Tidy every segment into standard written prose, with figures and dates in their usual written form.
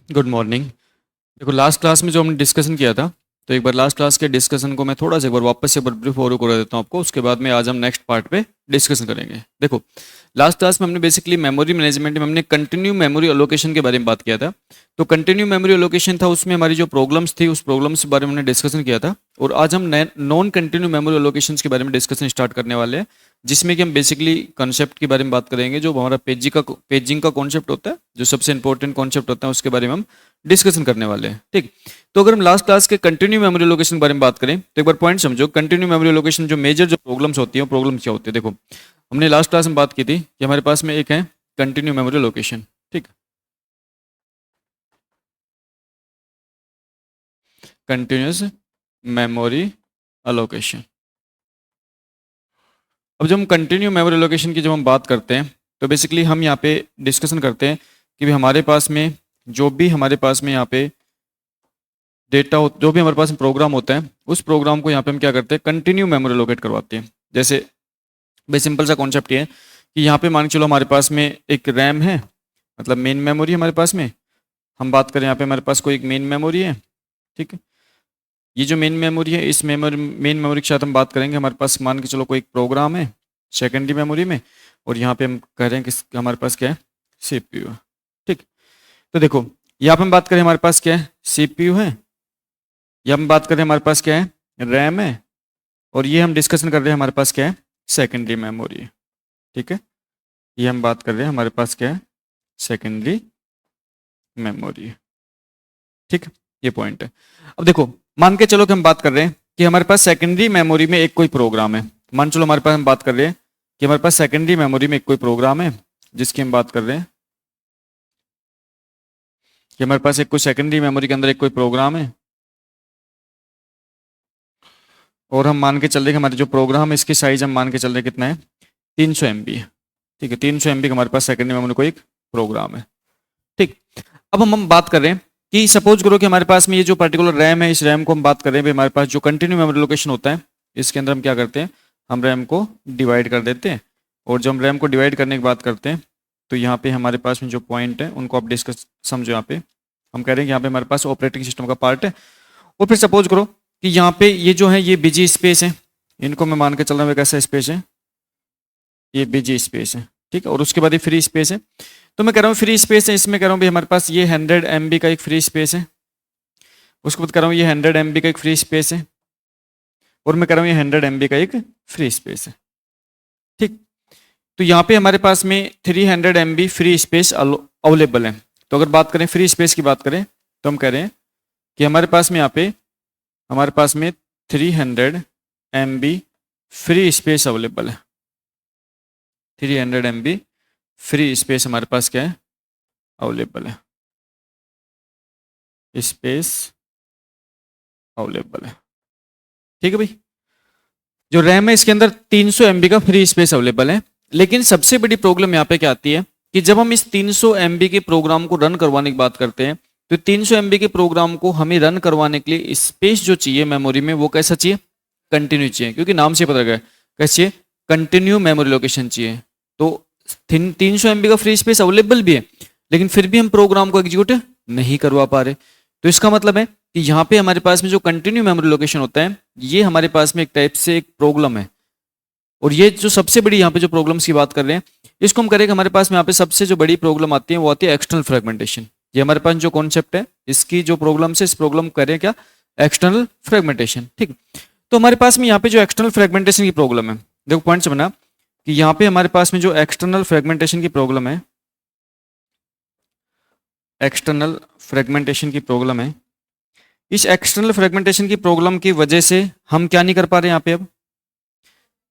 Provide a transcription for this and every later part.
Good morning. देखो last class में जो हमने डिस्कशन किया था, तो एक बार लास्ट क्लास के डिस्कशन को मैं थोड़ा सा एक बार वापस से एक बार ब्रीफ फॉलो करा देता हूँ आपको। उसके बाद में आज हम नेक्स्ट पार्ट पे डिस्कशन करेंगे। देखो लास्ट क्लास में हमने बेसिकली मेमोरी मैनेजमेंट में हमने कंटिन्यू मेमोरी एलोकेशन के बारे में बात किया था। तो कंटिन्यू मेमोरी एलोकेशन था, उसमें हमारी जो प्रॉब्लम्स थी उस प्रॉब्लम्स के बारे में हमने डिस्कशन किया था। और आज हम नॉन कंटिन्यू मेमोरी एलोकेशन के बारे में डिस्कशन स्टार्ट करने वाले हैं, जिसमें कि हम बेसिकली कॉन्सेप्ट के बारे में बात करेंगे। जो हमारा पेजिंग का कॉन्सेप्ट होता है, जो सबसे इंपॉर्टेंट कॉन्सेप्ट होता है, उसके बारे में हम डिस्कशन करने वाले हैं। ठीक, तो अगर हम लास्ट क्लास के कंटिन्यू मेमोरी लोकेशन के बारे में बात करें तो एक बार पॉइंट समझो। कंटिन्यू मेमोरी लोकेशन जो मेजर जो प्रॉब्लम्स होती हैं, प्रॉब्लम्स क्या होती है? देखो हमने लास्ट क्लास में बात की थी कि हमारे पास में एक है कंटिन्यू मेमोरी लोकेशन। ठीक, कंटिन्यूस मेमोरी अलोकेशन। अब जब हम कंटिन्यू मेमोरी लोकेशन की जब हम बात करते हैं, तो बेसिकली हम यहाँ पे डिस्कशन करते हैं कि भाई हमारे पास में जो भी हमारे पास में यहाँ पे डेटा हो, जो भी हमारे पास प्रोग्राम होता है, उस प्रोग्राम को यहाँ पे हम क्या करते हैं, कंटिन्यू मेमोरी लोकेट करवाते हैं। जैसे भाई सिंपल सा कॉन्सेप्ट ये है कि यहाँ पे मान के चलो हमारे पास में एक रैम है, मतलब मेन मेमोरी हमारे पास में। हम बात करें यहाँ पे हमारे पास कोई एक मेन मेमोरी है। ठीक है, ये जो मेन मेमोरी है, इस मेन मेमोरी के साथ हम बात करेंगे हमारे पास मान के चलो कोई एक प्रोग्राम है सेकेंडरी मेमोरी में, और यहाँ पे हम कह रहे हैं कि हमारे पास क्या है, सीपीयू है। ठीक, तो देखो यहाँ पे हम बात करें हमारे पास क्या है, सीपीयू है। ये हम बात कर रहे हैं हमारे पास क्या है, रैम है। और ये हम डिस्कशन कर रहे हैं हमारे पास क्या है, सेकेंडरी मेमोरी है। ठीक है, ये हम बात कर रहे हैं हमारे पास क्या है, सेकेंडरी मेमोरी है। ठीक है, ये पॉइंट है। अब देखो मान के चलो कि हम बात कर रहे हैं कि हमारे पास सेकेंडरी मेमोरी में एक कोई प्रोग्राम है। मान चलो हमारे पास हम बात कर रहे हैं कि हमारे पास सेकेंडरी मेमोरी में एक कोई प्रोग्राम है, जिसकी हम बात कर रहे हैं कि हमारे पास एक कोई सेकेंडरी मेमोरी के अंदर एक कोई प्रोग्राम है। और हम मान के चल रहे हैं कि हमारे जो प्रोग्राम है, इसकी साइज हम मान के चल रहे हैं कितना है, 300 MB है। ठीक है, 300 MB का हमारे पास सेकेंडरी मेमोरी को एक प्रोग्राम है। ठीक, अब हम बात कर रहे हैं कि सपोज करो कि हमारे पास में ये जो पर्टिकुलर रैम है, इस रैम को हम बात कर रहे हैं भाई हमारे पास जो कंटिन्यू मेमोरी लोकेशन होता है, इसके अंदर हम क्या करते हैं, हम रैम को डिवाइड कर देते हैं। और जब हम रैम को डिवाइड करने की बात करते हैं, तो यहाँ पे हमारे पास में जो पॉइंट है उनको आप डिस्कस समझो। यहाँ पे हम कह रहे हैं कि यहाँ पे हमारे पास ऑपरेटिंग सिस्टम का पार्ट है। और फिर सपोज करो कि यहाँ पे ये जो है ये बिजी स्पेस है, इनको मैं मान के चल रहा हूँ कैसा स्पेस है, ये बिजी स्पेस है। ठीक है, और उसके बाद ये फ्री स्पेस है। तो मैं कह रहा हूँ फ्री स्पेस है, इसमें कह रहा हूँ भाई हमारे पास ये 100 MB का एक फ्री स्पेस है। उसके बाद कह रहा हूँ ये 100 MB का एक फ्री स्पेस है। और मैं कह रहा हूँ ये 100 MB का एक फ्री स्पेस है। ठीक, तो यहाँ पे हमारे पास में 300 MB फ्री स्पेस अवेलेबल है। तो अगर बात करें फ्री स्पेस की बात करें, तो हम कह रहे हैं कि हमारे पास में यहाँ पे हमारे पास में 300 MB फ्री स्पेस अवेलेबल है। 300 MB फ्री स्पेस हमारे पास क्या है, अवेलेबल है, स्पेस अवेलेबल है। ठीक है भाई, जो रैम है इसके अंदर 300 MB का फ्री स्पेस अवेलेबल है। लेकिन सबसे बड़ी प्रॉब्लम यहाँ पे क्या आती है कि जब हम इस 300 MB के प्रोग्राम को रन करवाने की बात करते हैं, तो 300 MB के प्रोग्राम को हमें रन करवाने के लिए स्पेस जो चाहिए मेमोरी में, वो कैसा चाहिए, कंटिन्यू चाहिए। क्योंकि नाम से पता लगा कैसे चाहिए, कंटिन्यू मेमोरी लोकेशन चाहिए। तो 300 MB का फ्री स्पेस अवेलेबल भी है, लेकिन फिर भी हम प्रोग्राम को एग्जीक्यूट नहीं करवा पा रहे। तो इसका मतलब है कि यहाँ पे हमारे पास में जो कंटिन्यू मेमोरी लोकेशन होता है, ये हमारे पास में एक टाइप से एक प्रॉब्लम है। और ये जो सबसे बड़ी यहाँ पे जो प्रॉब्लम्स की बात कर रहे हैं, इसको हम करेंगे हमारे पास में यहाँ पे सबसे जो बड़ी प्रॉब्लम आती है वो आती है एक्सटर्नल फ्रेगमेंटेशन। ये हमारे पास जो कॉन्सेप्ट है, इसकी जो प्रॉब्लम है, इस प्रॉब्लम करें क्या, एक्सटर्नल फ्रेगमेंटेशन। ठीक, तो हमारे पास में यहाँ पे जो एक्सटर्नल फ्रेगमेंटेशन की प्रॉब्लम है, देखो पॉइंट समझना कि यहाँ पे हमारे पास में जो एक्सटर्नल फ्रेगमेंटेशन की प्रॉब्लम है, एक्सटर्नल फ्रेगमेंटेशन की प्रॉब्लम है, इस एक्सटर्नल फ्रेगमेंटेशन की प्रॉब्लम की वजह से हम क्या नहीं कर पा रहे यहाँ पे, अब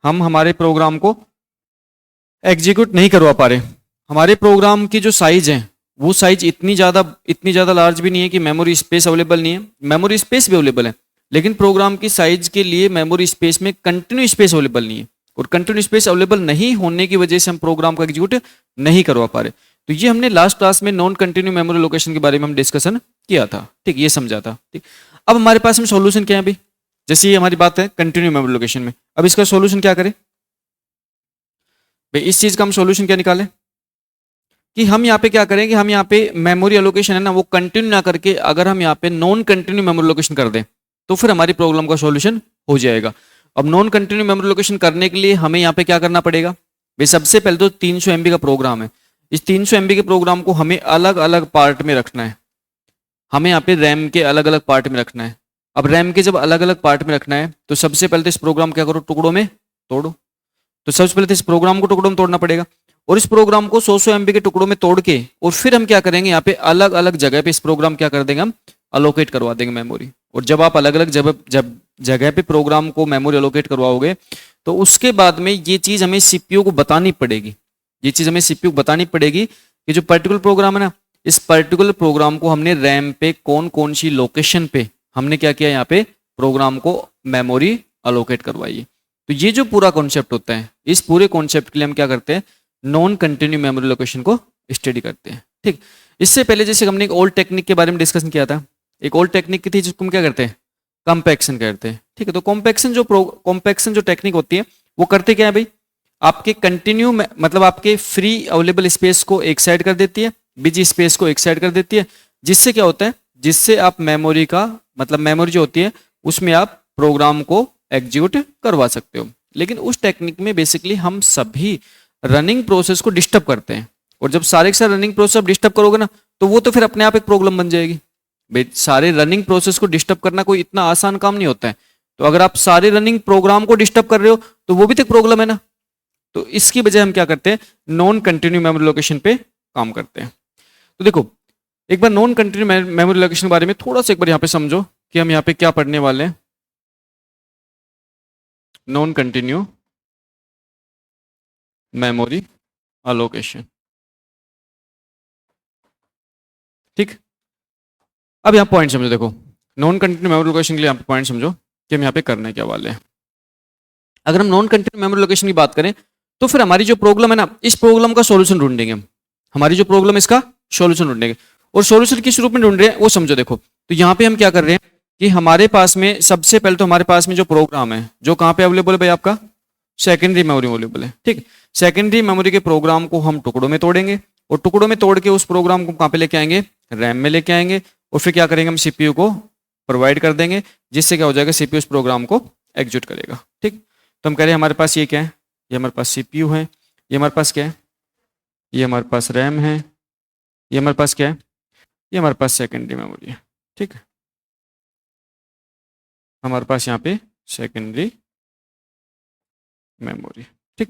हम हमारे प्रोग्राम को एग्जीक्यूट नहीं करवा पा रहे। हमारे प्रोग्राम की जो साइज है, वो साइज इतनी ज़्यादा लार्ज भी नहीं है कि मेमोरी स्पेस अवेलेबल नहीं है। मेमोरी स्पेस भी अवेलेबल है, लेकिन प्रोग्राम की साइज के लिए मेमोरी स्पेस में कंटिन्यू स्पेस अवेलेबल नहीं है। और कंटिन्यू स्पेस अवेलेबल नहीं होने की वजह से हम प्रोग्राम को एग्जीक्यूट नहीं करवा पा रहे। तो ये हमने लास्ट क्लास में नॉन कंटिन्यू मेमोरी लोकेशन के बारे में हम डिस्कशन किया था। ठीक, ये समझा था। ठीक, अब हमारे पास में सॉल्यूशन क्या है अभी, जैसे ये हमारी बात है कंटिन्यू मेमोरी लोकेशन में, अब इसका सॉल्यूशन क्या करें भाई, इस चीज का हम सॉल्यूशन क्या निकालें, कि हम यहाँ पे क्या करेंगे, हम यहाँ पे मेमोरी एलोकेशन है ना वो कंटिन्यू ना करके अगर हम यहाँ पे नॉन कंटिन्यू मेमोरी एलोकेशन कर दें तो फिर हमारी प्रॉब्लम का सॉल्यूशन हो जाएगा। अब नॉन कंटिन्यू मेमोरी एलोकेशन करने के लिए हमें यहाँ पे क्या करना पड़ेगा भाई, सबसे पहले तो 300 MB का प्रोग्राम है। इस 300 MB के प्रोग्राम को हमें अलग अलग पार्ट में रखना है, हमें यहाँ पे रैम के अलग अलग पार्ट में रखना है। अब रैम के जब अलग अलग पार्ट में रखना है तो सबसे पहले तो इस प्रोग्राम क्या करो, टुकड़ों में तोड़ो। तो सबसे पहले तो इस प्रोग्राम को टुकड़ों में तोड़ना पड़ेगा और इस प्रोग्राम को 100 MB के टुकड़ों में तोड़ के और फिर हम क्या करेंगे, यहाँ पे अलग अलग जगह पे इस प्रोग्राम क्या कर देंगे, हम अलोकेट करवा देंगे मेमोरी। और जब आप अलग अलग जगह पे प्रोग्राम को मेमोरी अलोकेट करवाओगे तो उसके बाद में ये चीज हमें सीपीयू को बतानी पड़ेगी, ये चीज हमें सीपीयू को बतानी पड़ेगी कि जो पर्टिकुलर प्रोग्राम है ना, इस पर्टिकुलर प्रोग्राम को हमने रैम पे कौन कौन सी लोकेशन पे हमने क्या किया, यहाँ पे प्रोग्राम को मेमोरी अलोकेट करवाई है। तो ये जो पूरा कॉन्सेप्ट होता है, इस पूरे कॉन्सेप्ट के लिए हम क्या करते हैं, नॉन कंटिन्यू मेमोरी लोकेशन को स्टडी करते हैं। ठीक, इससे पहले जैसे हमने एक ओल्ड टेक्निक के बारे में डिस्कशन किया था, एक ओल्ड टेक्निक की थी जिसको हम क्या करते हैं, कॉम्पैक्शन करते हैं। ठीक है, तो कॉम्पैक्शन जो टेक्निक होती है वो करते क्या है भाई, आपके कंटिन्यू मतलब आपके फ्री अवेलेबल स्पेस को एक साइड कर देती है, बिजी स्पेस को एक साइड कर देती है, जिससे क्या होता है, जिससे आप मेमोरी का मतलब मेमोरी जो होती है उसमें आप प्रोग्राम को एग्जीक्यूट करवा सकते हो। लेकिन उस टेक्निक में बेसिकली हम सभी रनिंग प्रोसेस को डिस्टर्ब करते हैं, और जब सारे के सारे रनिंग प्रोसेस आप डिस्टर्ब करोगे ना तो वो तो फिर अपने आप एक प्रॉब्लम बन जाएगी भाई। सारे रनिंग प्रोसेस को डिस्टर्ब करना कोई इतना आसान काम नहीं होता है, तो अगर आप सारे रनिंग प्रोग्राम को डिस्टर्ब कर रहे हो तो वो भी तो एक प्रॉब्लम है ना। तो इसकी वजह हम क्या करते हैं, नॉन कंटिन्यू मेमोरी लोकेशन पे काम करते हैं। तो देखो एक बार नॉन कंटिन्यू मेमोरी लोकेशन के बारे में थोड़ा सा एक बार यहाँ पे समझो कि हम यहाँ पे क्या पढ़ने वाले हैं। नॉन कंटिन्यू मेमोरी अलोकेशन, ठीक। अब यहाँ पॉइंट समझो, देखो नॉन कंटिन्यू मेमोरी लोकेशन के लिए यहाँ पे पॉइंट समझो कि हम यहाँ पे करने क्या वाले हैं। अगर हम नॉन कंटिन्यू मेमोरी लोकेशन की बात करें तो फिर हमारी जो प्रॉब्लम है ना, इस प्रॉब्लम का सॉल्यूशन ढूंढेंगे हम, हमारी जो प्रॉब्लम इसका सॉल्यूशन ढूंढेंगे। और सॉल्यूशन किस रूप में ढूंढ रहे हैं वो समझो। देखो तो यहाँ पे हम क्या कर रहे हैं कि हमारे पास में सबसे पहले तो हमारे पास में जो प्रोग्राम है जो कहाँ पे अवेलेबल है भाई, आपका सेकेंडरी मेमोरी अवेलेबल है। ठीक, सेकेंडरी मेमोरी के प्रोग्राम को हम टुकड़ों में तोड़ेंगे और टुकड़ों में तोड़ के उस प्रोग्राम को कहाँ पे लेके आएंगे, रैम में लेके आएंगे, और फिर क्या करेंगे, हम सीपीयू को प्रोवाइड कर देंगे, जिससे क्या हो जाएगा, सीपीयू उस प्रोग्राम को एग्जीक्यूट करेगा। ठीक, तो हम कह रहे हैं हमारे पास ये क्या है, ये हमारे पास सीपीयू है, ये हमारे पास क्या है, ये हमारे पास रैम है, ये हमारे पास क्या है, ये हमारे पास सेकेंडरी मेमोरी है। ठीक है, हमारे पास यहाँ पे सेकेंडरी मेमोरी। ठीक,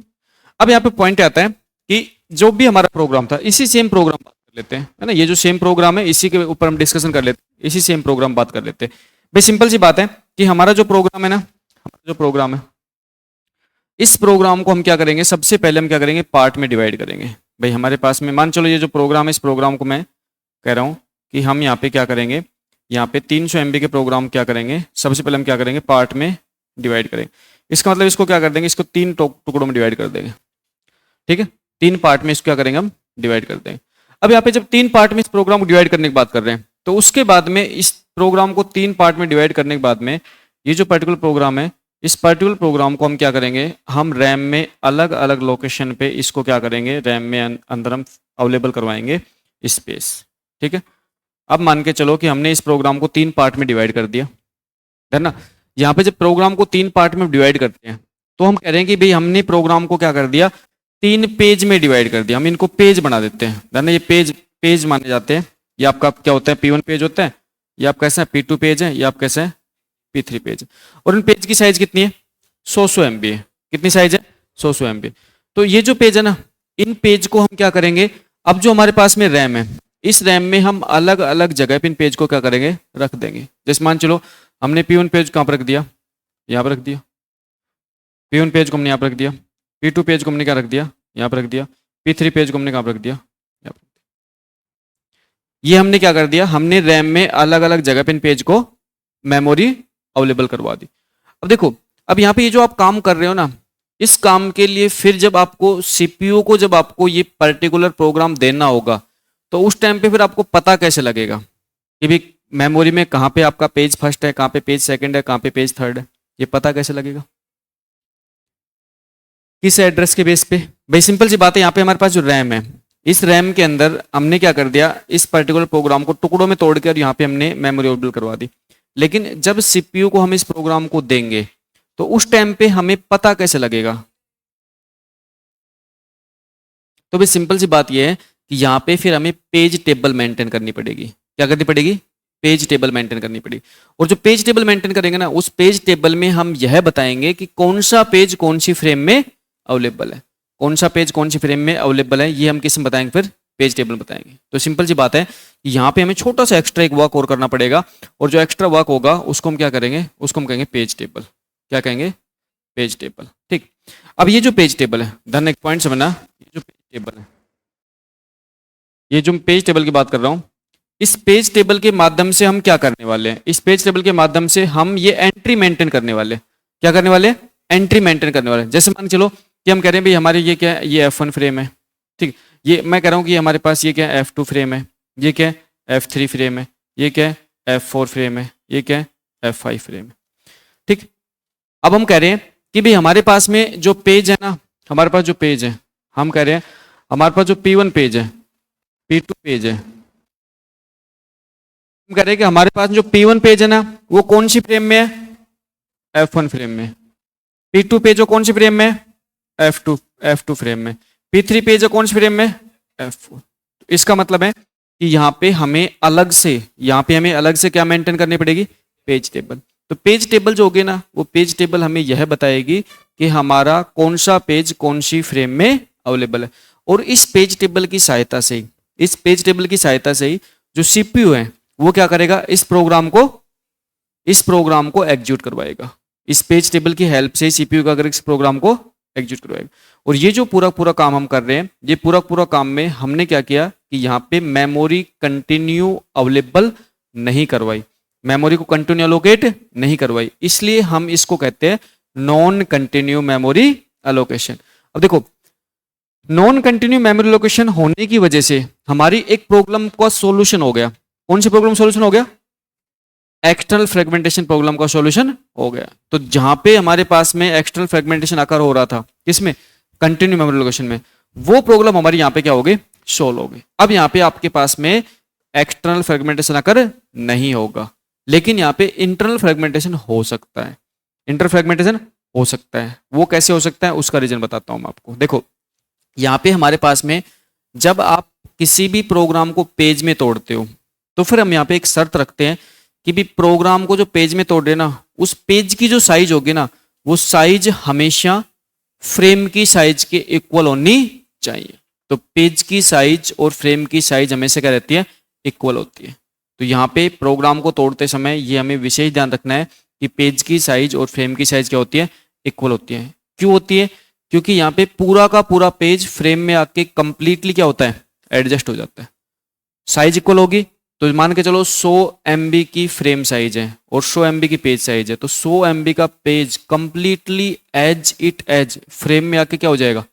अब यहाँ पे पॉइंट आता है कि जो भी हमारा प्रोग्राम था इसी सेम प्रोग्राम बात कर लेते हैं, है ना, ये जो सेम प्रोग्राम है इसी के ऊपर हम डिस्कशन कर लेते हैं, इसी सेम प्रोग्राम बात कर लेते हैं भाई। सिंपल सी बात है कि हमारा जो प्रोग्राम है ना, हमारा जो प्रोग्राम है, इस प्रोग्राम को हम क्या करेंगे, सबसे पहले हम क्या करेंगे, पार्ट में डिवाइड करेंगे भाई। हमारे पास में मान चलो ये जो प्रोग्राम है, इस प्रोग्राम को मैं कह रहा हूँ कि हम यहाँ पे क्या करेंगे, यहाँ पे 300 MB के प्रोग्राम क्या करेंगे, सबसे पहले हम क्या करेंगे, पार्ट में डिवाइड करेंगे। इसका मतलब इसको क्या कर देंगे, इसको 3 टुकड़ों में डिवाइड कर देंगे। ठीक है, 3 पार्ट में इसको क्या करेंगे, हम डिवाइड कर देंगे। अब यहाँ पे जब 3 पार्ट में इस प्रोग्राम को डिवाइड करने की बात कर रहे हैं तो उसके बाद में इस प्रोग्राम को 3 पार्ट में डिवाइड करने के बाद में ये जो पर्टिकुलर प्रोग्राम है, इस पर्टिकुलर प्रोग्राम को हम क्या करेंगे, हम रैम में अलग अलग लोकेशन पे इसको क्या करेंगे, रैम में अंदर हम अवेलेबल करवाएंगे स्पेस। ठीक है, अब मान के चलो कि हमने इस प्रोग्राम को 3 पार्ट में डिवाइड कर दिया, है ना। यहाँ पे जब प्रोग्राम को 3 पार्ट में डिवाइड करते हैं तो हम कह रहे हैं कि भाई हमने प्रोग्राम को क्या कर दिया, 3 पेज में डिवाइड कर दिया। हम इनको पेज बना देते हैं, है ना, ये पेज माने जाते हैं। ये आपका क्या होता है, P1 पेज होता है, ये आपका कैसा है, P2 पेज है, ये आपका कैसा है, P3 पेज। और इन पेज की साइज कितनी है, 100 MB है। कितनी साइज है, 100 MB। तो ये जो पेज है ना, इन पेज को हम क्या करेंगे, अब जो हमारे पास में रैम है, इस रैम में हम अलग अलग जगह पे इन पेज को क्या करेंगे, रख देंगे। जैसे मान चलो हमने P1 पेज कहाँ पर रख दिया, यहाँ पर रख दिया, P1 पेज को हमने यहाँ पर रख दिया, P2 पेज को हमने क्या रख दिया, यहाँ पर रख दिया, P3 पेज को हमने कहाँ पर रख दिया, यहाँ पर। ये हमने क्या कर दिया, हमने रैम में अलग अलग जगह पे इन पेज को मेमोरी अवेलेबल करवा दी। अब देखो, अब यहाँ पे ये जो आप काम कर रहे हो ना, इस काम के लिए फिर जब आपको सीपीयू को जब आपको ये पर्टिकुलर प्रोग्राम देना होगा तो उस टाइम पे फिर आपको पता कैसे लगेगा कि भी मेमोरी में कहाँ पे आपका पेज फर्स्ट है, कहाँ पे पेज सेकंड है, कहाँ पे पेज थर्ड है, ये पता कैसे लगेगा, किस एड्रेस के बेस पे भाई। सिंपल सी बात है, यहाँ पे हमारे पास जो रैम है, इस रैम के अंदर हमने क्या कर दिया, इस पर्टिकुलर प्रोग्राम को टुकड़ों में तोड़ के और यहाँ पे हमने मेमोरी अवेलेबल करवा दी। लेकिन जब सीपीयू को हम इस प्रोग्राम को देंगे तो उस टाइम पे हमें पता कैसे लगेगा? तो भाई सिंपल सी बात यह है कि यहाँ पे फिर हमें पेज टेबल मेंटेन करनी पड़ेगी। क्या करनी पड़ेगी? पेज टेबल मेंटेन करनी पड़ेगी। और जो पेज टेबल मेंटेन करेंगे ना, उस पेज टेबल में हम यह बताएंगे कि कौन सा पेज कौन सी फ्रेम में अवेलेबल है, कौन सा पेज कौन सी फ्रेम में अवेलेबल है, ये हम किस में बताएंगे? फिर पेज टेबल बताएंगे। तो सिंपल सी बात है, यहाँ पे हमें छोटा सा एक्स्ट्रा एक वर्क और करना पड़ेगा, और जो एक्स्ट्रा वर्क होगा उसको हम क्या करेंगे? उसको हम कहेंगे पेज टेबल। क्या कहेंगे? Page table. ठीक। अब ये जो पेज टेबल है, धन एक पॉइंट समझना, ये जो पेज टेबल है, ये जो पेज टेबल की बात कर रहा हूं, इस पेज टेबल के माध्यम से हम क्या करने वाले हैं? इस पेज टेबल के माध्यम से हम ये एंट्री मेंटेन करने वाले हैं। क्या करने वाले? एंट्री मेंटेन करने वाले हैं। जैसे मान चलो कि हम कह रहे हैं भाई हमारे ये क्या है, ये F1 फ्रेम है। ठीक। ये मैं कह रहा हूँ कि हमारे पास ये क्या है, F2 फ्रेम है, ये क्या है, F3 फ्रेम है, ये क्या है, F4 फ्रेम है, ये क्या है, F5 फ्रेम है। ठीक। अब हम कह रहे हैं कि भाई हमारे पास में जो पेज है ना, हमारे पास जो पेज है, हम कह रहे हैं हमारे पास जो P1 पेज है, P2 पेज है, हम कह रहे हैं कि हमारे पास जो P1 पेज है ना, वो कौन सी फ्रेम में है? F1 फ्रेम में। P2 पेज वो कौन सी फ्रेम में है? F2 फ्रेम में। P3 पेज है कौन सी फ्रेम में? F4। इसका मतलब है कि यहाँ पे हमें अलग से, यहाँ पे हमें अलग से क्या मेंटेन करनी पड़ेगी? Page table. तो पेज टेबल जो होगी ना, वो पेज टेबल हमें यह बताएगी कि हमारा कौन सा पेज कौन सी फ्रेम में अवेलेबल है। और इस पेज टेबल की सहायता से ही, इस पेज टेबल की सहायता से ही जो सीपीयू है वो क्या करेगा? इस प्रोग्राम को एग्जीक्यूट करवाएगा। इस पेज टेबल की हेल्प से सीपीयू का अगर इस प्रोग्राम को एग्जीक्यूट करवाएगा। और ये जो पूरा काम हम कर रहे हैं, ये पूरा काम में हमने क्या किया कि यहाँ पे मेमोरी कंटिन्यू अवेलेबल नहीं करवाई, मेमोरी को कंटिन्यू एलोकेट नहीं करवाई, इसलिए हम इसको कहते हैं नॉन कंटिन्यू मेमोरी एलोकेशन। अब देखो, नॉन कंटिन्यू मेमोरी एलोकेशन होने की वजह से हमारी एक प्रॉब्लम का सॉल्यूशन हो गया। कौन सी प्रॉब्लम सॉल्यूशन हो गया? एक्सटर्नल फ्रेगमेंटेशन प्रॉब्लम का सॉल्यूशन हो गया। तो जहां पे हमारे पास में एक्सटर्नल फ्रेगमेंटेशन आकर हो रहा था, किसमें? कंटिन्यू मेमोरी एलोकेशन में, वो प्रॉब्लम हमारी यहाँ पे क्या हो गई? सोल्व हो गई। अब यहाँ पे आपके पास में एक्सटर्नल फ्रेगमेंटेशन आकर नहीं होगा, लेकिन यहाँ पे इंटरनल फ्रेगमेंटेशन हो सकता है। इंटर फ्रेगमेंटेशन हो सकता है। वो कैसे हो सकता है उसका रीजन बताता हूं मैं आपको। देखो, यहाँ पे हमारे पास में जब आप किसी भी प्रोग्राम को पेज में तोड़ते हो, तो फिर हम यहाँ पे एक शर्त रखते हैं कि भी प्रोग्राम को जो पेज में तोड़ देना, उस पेज की जो साइज होगी ना, वो साइज हमेशा फ्रेम की साइज के इक्वल होनी चाहिए। तो पेज की साइज और फ्रेम की साइज हमेशा क्या रहती है? इक्वल होती है। तो यहाँ पे प्रोग्राम को तोड़ते समय ये हमें विशेष ध्यान रखना है कि पेज की साइज और फ्रेम की साइज क्या होती है? इक्वल होती है। क्यों होती है? क्योंकि यहाँ पे पूरा का पूरा पेज फ्रेम में आके कंप्लीटली क्या होता है? एडजस्ट हो जाता है। साइज इक्वल होगी तो मान के चलो 100 MB की फ्रेम साइज है और 100 MB की पेज साइज है, तो 100 MB का पेज कंप्लीटली एज फ्रेम में आके क्या हो जाएगा?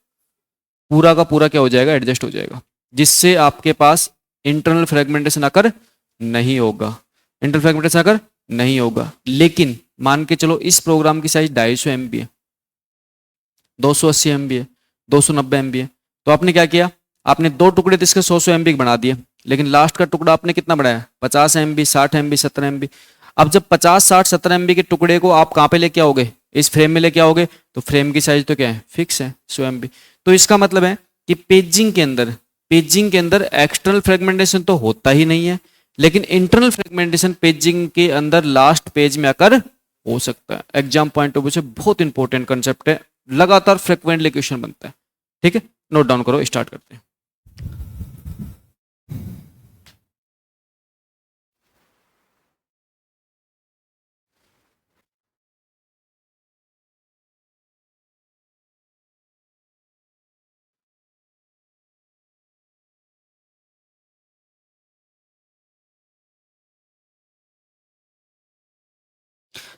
पूरा का पूरा क्या हो जाएगा? एडजस्ट हो जाएगा, जिससे आपके पास इंटरनल फ्रेगमेंटेशन आकर नहीं होगा, इंटरनल फ्रेगमेंटेशन आकर नहीं होगा। लेकिन मान के चलो इस प्रोग्राम की साइज 250 MB है, 280 MB है, 290 MB है, तो आपने क्या किया? आपने दो टुकड़े तो इसके 100 MB बना दिए, लेकिन लास्ट का टुकड़ा आपने कितना बढ़ाया? 50 MB, 60 MB, 70 MB। अब जब 50, 60, 70 MB के टुकड़े को आप कहाँ पे लेके आओगे? इस फ्रेम में लेके आओगे, तो फ्रेम की साइज तो क्या है? फिक्स है, 100 MB। तो इसका मतलब है कि पेजिंग के अंदर एक्सटर्नल फ्रेगमेंटेशन तो होता ही नहीं है, लेकिन इंटरनल फ्रेगमेंटेशन पेजिंग के अंदर लास्ट पेज में आकर हो सकता है। एग्जाम पॉइंट ऑफ व्यू से बहुत इंपॉर्टेंट कंसेप्ट है, लगातार फ्रिक्वेंटली क्वेश्चन बनता है। ठीक है, नोट डाउन करो, स्टार्ट करते हैं।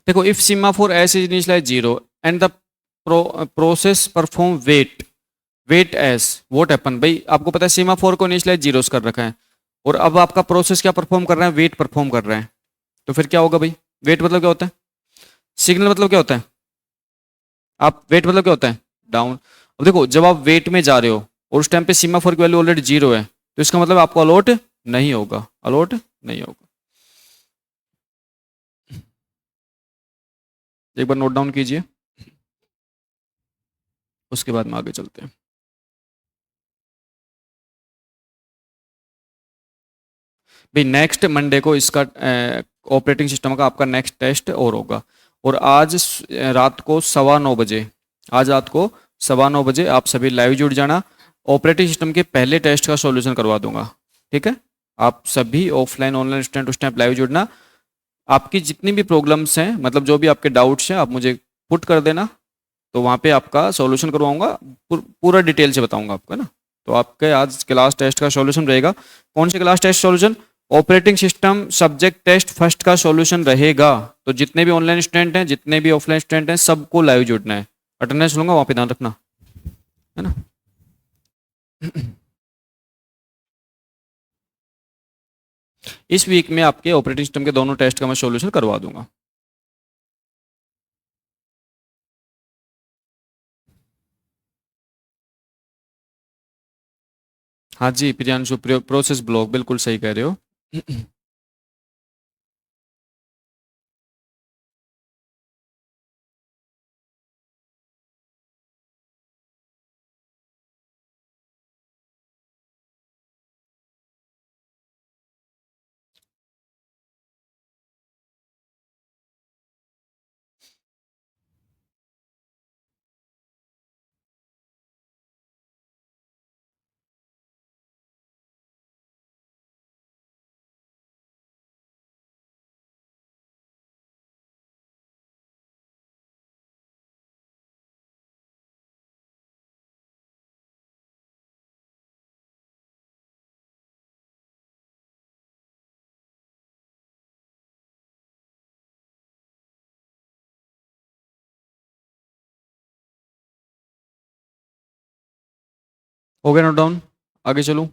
देखो, if semaphore S is initialise 0 and the process perform wait S, what happen? भाई आपको पता है सीमाफोर को इनिशियलाइज 0 कर रखा है, और अब आपका प्रोसेस क्या परफॉर्म कर रहा है? वेट परफॉर्म कर रहा है। तो फिर क्या होगा भाई? वेट मतलब क्या होता है? सिग्नल मतलब क्या होता है? आप वेट मतलब क्या होता है? डाउन। अब देखो, जब आप वेट में जा रहे हो और उस टाइम पे सीमाफोर की वैल्यू ऑलरेडी 0 है, तो इसका मतलब आपको अलॉट नहीं होगा, अलॉट नहीं होगा। एक बार नोट डाउन कीजिए, उसके बाद में आगे चलते हैं। भाई नेक्स्ट मंडे को इसका ऑपरेटिंग सिस्टम का आपका नेक्स्ट टेस्ट और होगा। और आज रात को 9:15 बजे, आज रात को 9:15 बजे आप सभी लाइव जुड़ जाना। ऑपरेटिंग सिस्टम के पहले टेस्ट का सॉल्यूशन करवा दूंगा, ठीक है। आप सभी ऑफलाइन ऑनलाइन स्टूडेंट उस टाइम लाइव जुड़ना। आपकी जितनी भी प्रॉब्लम्स हैं, मतलब जो भी आपके डाउट्स हैं, आप मुझे पुट कर देना, तो वहाँ पे आपका सॉल्यूशन करवाऊंगा, पूरा डिटेल से बताऊंगा आपको, है ना। तो आपके आज क्लास टेस्ट का सॉल्यूशन रहेगा। कौन से class test solution? Operating system subject test first का सॉल्यूशन रहेगा। तो जितने भी ऑनलाइन स्टूडेंट हैं, जितने भी ऑफलाइन स्टूडेंट हैं, सबको लाइव जुड़ना है। अटेंडेंस लूंगा, वहाँ पे ध्यान रखना, है ना। इस वीक में आपके ऑपरेटिंग सिस्टम के दोनों टेस्ट का मैं सॉल्यूशन करवा दूंगा। हाँ जी प्रियांशु, प्रोसेस ब्लॉक बिल्कुल सही कह रहे हो। हो गया नोट डाउन, आगे चलूं।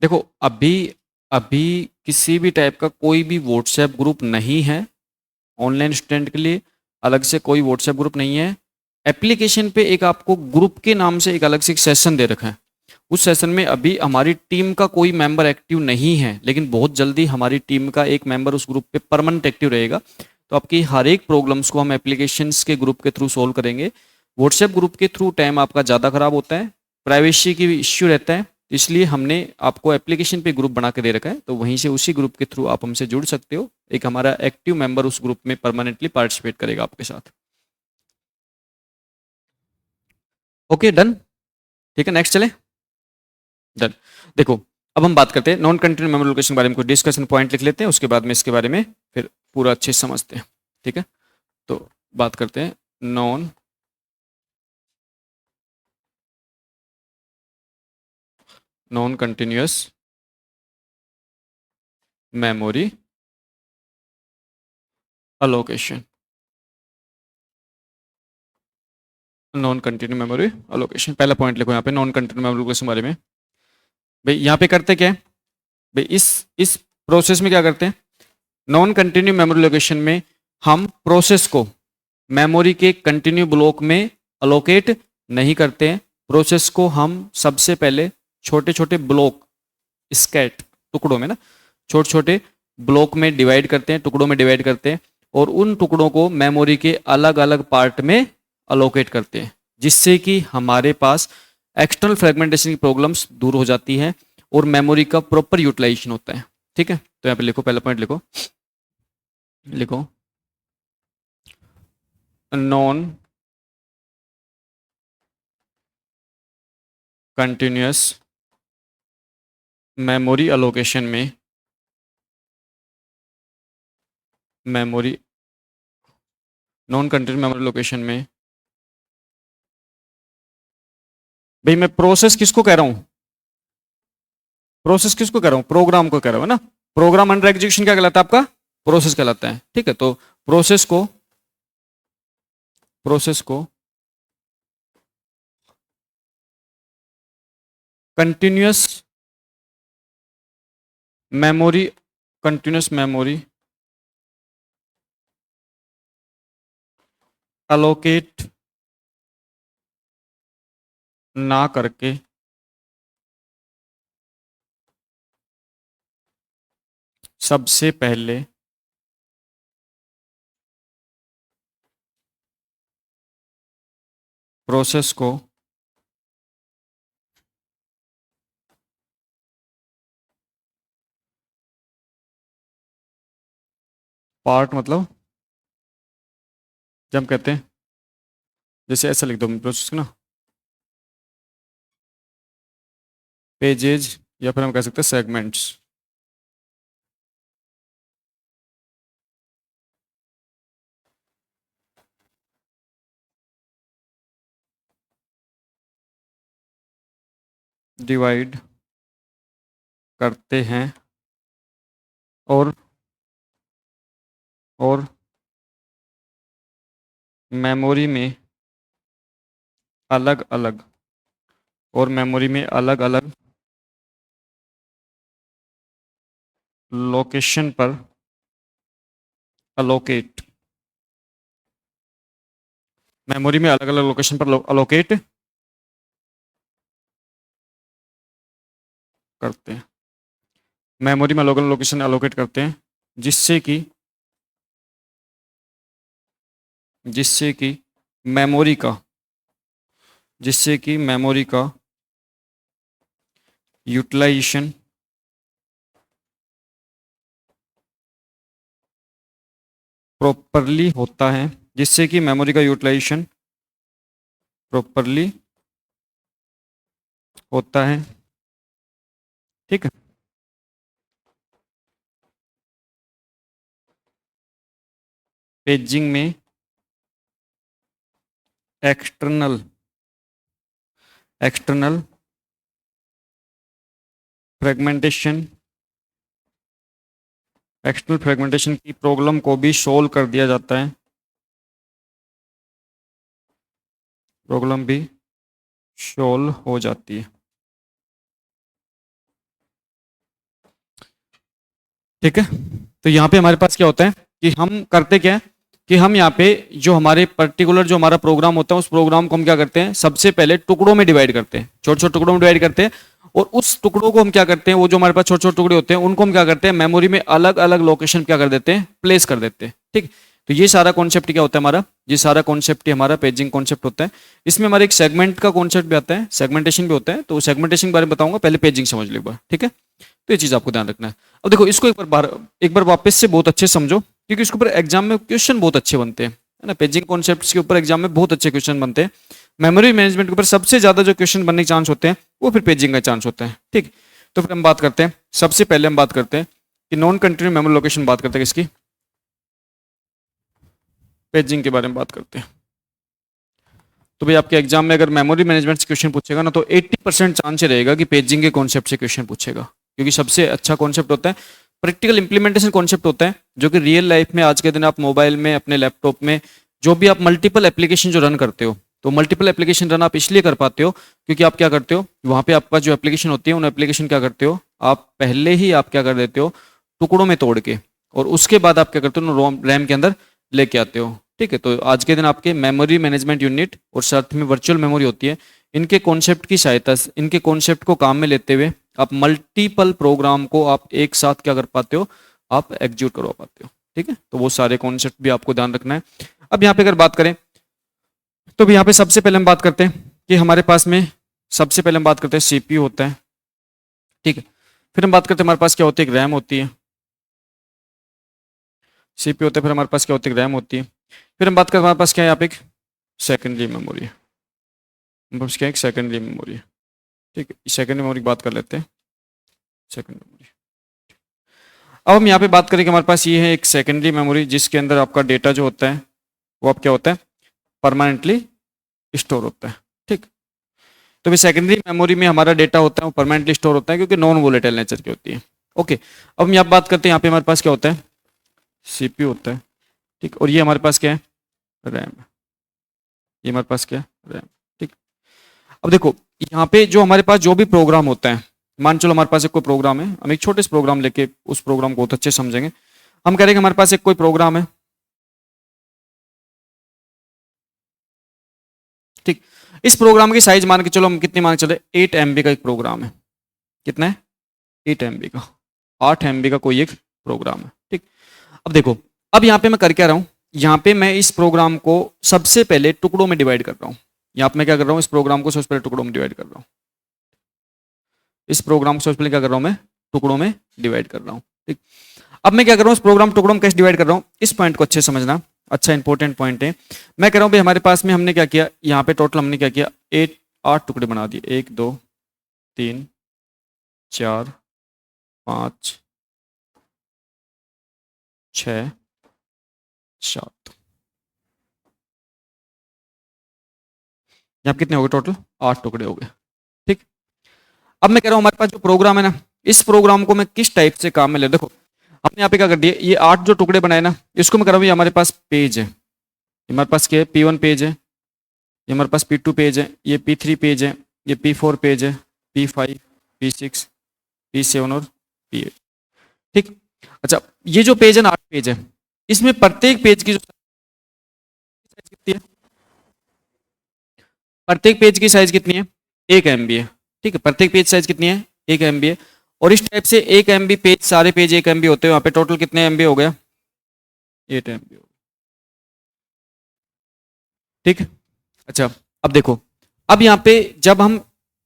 देखो अभी अभी किसी भी टाइप का कोई भी व्हाट्सएप ग्रुप नहीं है ऑनलाइन स्टूडेंट के लिए, अलग से कोई व्हाट्सएप ग्रुप नहीं है। एप्लीकेशन पे एक आपको ग्रुप के नाम से एक अलग से एक सेशन दे रखा है। उस सेशन में अभी हमारी टीम का कोई मेंबर एक्टिव नहीं है, लेकिन बहुत जल्दी हमारी टीम का एक मेंबर उस ग्रुप पे परमानेंट एक्टिव रहेगा। तो आपकी हर एक प्रॉब्लम्स को हम एप्लीकेशंस के ग्रुप के थ्रू सॉल्व करेंगे। व्हाट्सएप ग्रुप के थ्रू टाइम आपका ज़्यादा खराब होता है, प्राइवेसी की इश्यू रहता है, इसलिए हमने आपको एप्लीकेशन पे ग्रुप बना के दे रखा है। तो वहीं से उसी ग्रुप के थ्रू आप हमसे जुड़ सकते हो। एक हमारा एक्टिव मेंबर उस ग्रुप में परमानेंटली पार्टिसिपेट करेगा आपके साथ। ओके डन, ठीक है नेक्स्ट चले। डन। देखो अब हम बात करते हैं नॉन कंटिन्यू मेमोरी लोकेशन के बारे में, कुछ डिस्कशन पॉइंट लिख लेते हैं, उसके बाद में इसके बारे में फिर पूरा अच्छे से समझते हैं, ठीक है। तो बात करते हैं non non continuous memory allocation, non continue memory allocation. पहला पॉइंट लिखो यहाँ पे नॉन कंटिन्यू मेमोरी लोकेशन के बारे में। भाई यहाँ पे करते क्या है, भाई इस प्रोसेस में क्या करते हैं, नॉन कंटिन्यू मेमोरी लोकेशन में हम प्रोसेस को मेमोरी के कंटिन्यू ब्लॉक में अलोकेट नहीं करते हैं। प्रोसेस को हम सबसे पहले छोटे छोटे ब्लॉक, स्कैट टुकड़ों में ना, छोटे छोटे ब्लॉक में डिवाइड करते हैं, टुकड़ों में डिवाइड करते हैं, और उन टुकड़ों को मेमोरी के अलग अलग पार्ट में अलोकेट करते हैं, जिससे कि हमारे पास एक्सटर्नल फ्रेगमेंटेशन की प्रॉब्लम्स दूर हो जाती है और मेमोरी का प्रॉपर यूटिलाइजेशन होता है, ठीक है। तो यहाँ पे लिखो, पहला पॉइंट लिखो, लिखो नॉन कंटिन्यूअस मेमोरी अलोकेशन में, memory non continuous memory location में, भाई मैं प्रोसेस किसको कह रहा हूं, प्रोसेस किसको कह रहा हूं, प्रोग्राम को कह रहा हूं ना। प्रोग्राम अंडर एग्जीक्यूशन क्या कहलाता है आपका, प्रोसेस कहलाता है, ठीक है। तो प्रोसेस को continuous memory, continuous memory allocate ना करके सबसे पहले प्रोसेस को पार्ट मतलब जब हम कहते हैं, जैसे ऐसा लिख दो प्रोसेस ना, पेजेज, या फिर हम कह सकते हैं सेगमेंट्स। डिवाइड करते हैं और मेमोरी में अलग अलग लोकेशन पर अलोकेट, मेमोरी में अलग अलग लोकेशन पर अलोकेट करते हैं, मेमोरी में अलग अलग लोकेशन अलोकेट करते हैं, जिससे कि मेमोरी का यूटिलाइजेशन प्रॉपरली होता है, जिससे कि मेमोरी का यूटिलाइजेशन प्रॉपरली होता है। ठीक है, पेजिंग में एक्सटर्नल फ्रेगमेंटेशन की प्रॉब्लम को भी सोल्व कर दिया जाता है, प्रॉब्लम भी सोल्व हो जाती है। ठीक है, तो यहाँ पे हमारे पास क्या होता है कि हम करते क्या है कि हम यहाँ पे जो हमारे पर्टिकुलर जो हमारा प्रोग्राम होता है उस प्रोग्राम को हम क्या करते हैं, सबसे पहले टुकड़ों में डिवाइड करते हैं, छोटे छोटे टुकड़ों में डिवाइड करते हैं, और उस टुकड़ों को हम क्या करते हैं, वो जो हमारे पास छोटे छोटे टुकड़े होते हैं उनको हम क्या करते हैं, मेमोरी में अलग अलग लोकेशन क्या कर देते हैं, प्लेस कर देते हैं। ठीक, तो ये सारा कॉन्सेप्ट क्या होता है हमारा, ये सारा कॉन्सेप्ट ही हमारा पेजिंग कॉन्सेप्ट होता है। इसमें हमारा एक सेगमेंट का कॉन्सेप्ट भी आता है, सेगमेंटेशन भी होता है, तो सेगमेंटेशन के बारे में बताऊंगा, पहले पेजिंग समझ लो एक बार। ठीक है, तो ये चीज आपको ध्यान रखना है। अब देखो इसको एक बार वापस से बहुत अच्छे समझो, क्योंकि इसके ऊपर एग्जाम में क्वेश्चन बहुत अच्छे बनते हैं, है ना। पेजिंग कॉन्सेप्ट्स के ऊपर एग्जाम में बहुत अच्छे क्वेश्चन बनते हैं। मेमोरी मैनेजमेंट के ऊपर सबसे ज्यादा जो क्वेश्चन बनने के चांस होते हैं वो फिर पेजिंग का चांस होता है। ठीक, तो फिर हम बात करते हैं, सबसे पहले हम बात करते हैं कि नॉन कंटिन्यू मेमोरी लोकेशन, बात करते हैं किसकी, पेजिंग के बारे में बात करते हैं। तो भाई आपके एग्जाम में अगर मेमोरी मैनेजमेंट से क्वेश्चन पूछेगा ना, तो 80% चांस रहेगा कि पेजिंग के कॉन्सेप्ट से क्वेश्चन पूछेगा, क्योंकि सबसे अच्छा कॉन्सेप्ट होता है, प्रैक्टिकल इंप्लीमेंटेशन कॉन्सेप्ट होता है, जो कि रियल लाइफ में आज के दिन आप मोबाइल में, अपने लैपटॉप में, जो भी आप मल्टीपल एप्लीकेशन जो रन करते हो, तो मल्टीपल एप्लीकेशन रन आप इसलिए कर पाते हो क्योंकि आप क्या करते हो, वहां पे आपका जो एप्लीकेशन होती है, उन एप्लीकेशन क्या करते हो आप, पहले ही आप क्या कर देते हो, टुकड़ों में तोड़ के, और उसके बाद आप क्या करते हो, रैम के अंदर लेके आते हो। ठीक है, तो आज के दिन आपके मेमोरी मैनेजमेंट यूनिट और साथ में वर्चुअल मेमोरी होती है, इनके कॉन्सेप्ट की सहायता से, इनके कॉन्सेप्ट को काम में लेते हुए आप मल्टीपल प्रोग्राम को आप एक साथ क्या कर पाते हो, आप एग्जीक्यूट करवा पाते हो। ठीक है, तो वो सारे कॉन्सेप्ट भी आपको ध्यान रखना है। अब यहाँ पे अगर बात करें, तो यहाँ पे सबसे पहले हम बात करते हैं कि हमारे पास में, सबसे पहले हम बात करते हैं सीपीयू होता है। ठीक है, फिर हम बात करते हैं हमारे पास क्या होती है, एक रैम होती है, सीपीयू होता है, फिर हमारे पास क्या होती है, रैम होती है, फिर हम बात करते हैं हमारे पास क्या है, यहाँ पे एक सेकेंडरी मेमोरी है, हमारे पास क्या है, एक सेकेंडरी मेमोरी है। ठीक है, सेकेंडरी मेमोरी की बात कर लेते हैं, सेकेंडरी मेमोरी। अब हम यहाँ पे बात करें कि हमारे पास ये है एक सेकेंडरी मेमोरी, जिसके अंदर आपका डेटा जो होता है वो आप क्या होता है, परमानेंटली स्टोर होता है। ठीक, तो भी सेकेंडरी मेमोरी में हमारा डेटा होता है वो परमानेंटली स्टोर होता है, क्योंकि नॉन वोलेटाइल नेचर की होती है। ओके, अब हम यहाँ बात करते हैं, यहाँ पे हमारे पास क्या होता है, सीपीयू होता है। ठीक, और ये हमारे पास क्या है, रैम, ये हमारे पास क्या है, रैम। ठीक, अब देखो यहाँ पे जो हमारे पास जो भी प्रोग्राम होता है, मान चलो हमारे पास एक कोई प्रोग्राम है, हम एक छोटे से प्रोग्राम लेके उस प्रोग्राम को बहुत अच्छे समझेंगे। हम कह रहे हैं कि हमारे पास एक कोई प्रोग्राम है, ठीक, इस प्रोग्राम की साइज मान के चलो, हम कितनी मान के चले, 8 MB का एक प्रोग्राम है। कितना है? 8 MB का, 8 MB का कोई एक प्रोग्राम है। ठीक, अब देखो, अब यहाँ पे मैं कर क्या रहा हूँ, यहाँ पे मैं इस प्रोग्राम को सबसे पहले टुकड़ों में डिवाइड कर रहा हूँ। यहाँ पे मैं क्या कर रहा हूँ, इस प्रोग्राम को सबसे पहले टुकड़ों में डिवाइड कर रहा हूँ। इस प्रोग्राम को सबसे पहले क्या कर रहा हूँ, मैं टुकड़ों में डिवाइड कर रहा हूँ। ठीक, अब मैं क्या कर रहा हूँ, इस प्रोग्राम टुकड़ों में कैसे डिवाइड कर रहा हूँ, इस पॉइंट को अच्छे से समझना, अच्छा इंपॉर्टेंट पॉइंट है। मैं कह रहा हूँ भाई हमारे पास में हमने क्या किया, यहाँ पे टोटल हमने क्या किया, 8 टुकड़े बना दिए, 1 2 3 4 5 6 7, यहाँ कितने हो गए टोटल, 8 टुकड़े हो गए। ठीक, अब मैं कह रहा हूँ हमारे पास जो प्रोग्राम है ना, इस प्रोग्राम को मैं किस टाइप से काम में ले, देखो हमने यहाँ पे क्या कर दिया, ये 8 जो टुकड़े बनाए ना, इसको मैं कह रहा हूँ ये हमारे पास पेज है, हमारे पास क्या है, P1 पेज है, ये हमारे पास P2 पेज है, ये P3 पेज है, ये P4 पेज है, P5 P6 P7 और P8। ठीक, अच्छा ये जो पेज है ना, 8 पेज है, इसमें प्रत्येक पेज की जो साइज कितनी है, प्रत्येक पेज की साइज कितनी है, 1 MB है। ठीक है, प्रत्येक पेज साइज कितनी है, 1 MB है। और इस टाइप से 1 MB पेज, सारे पेज 1 MB होते हैं, वहां पे टोटल कितने MB हो गया, 8 MB हो गया। ठीक, अच्छा अब देखो, अब यहाँ पे जब हम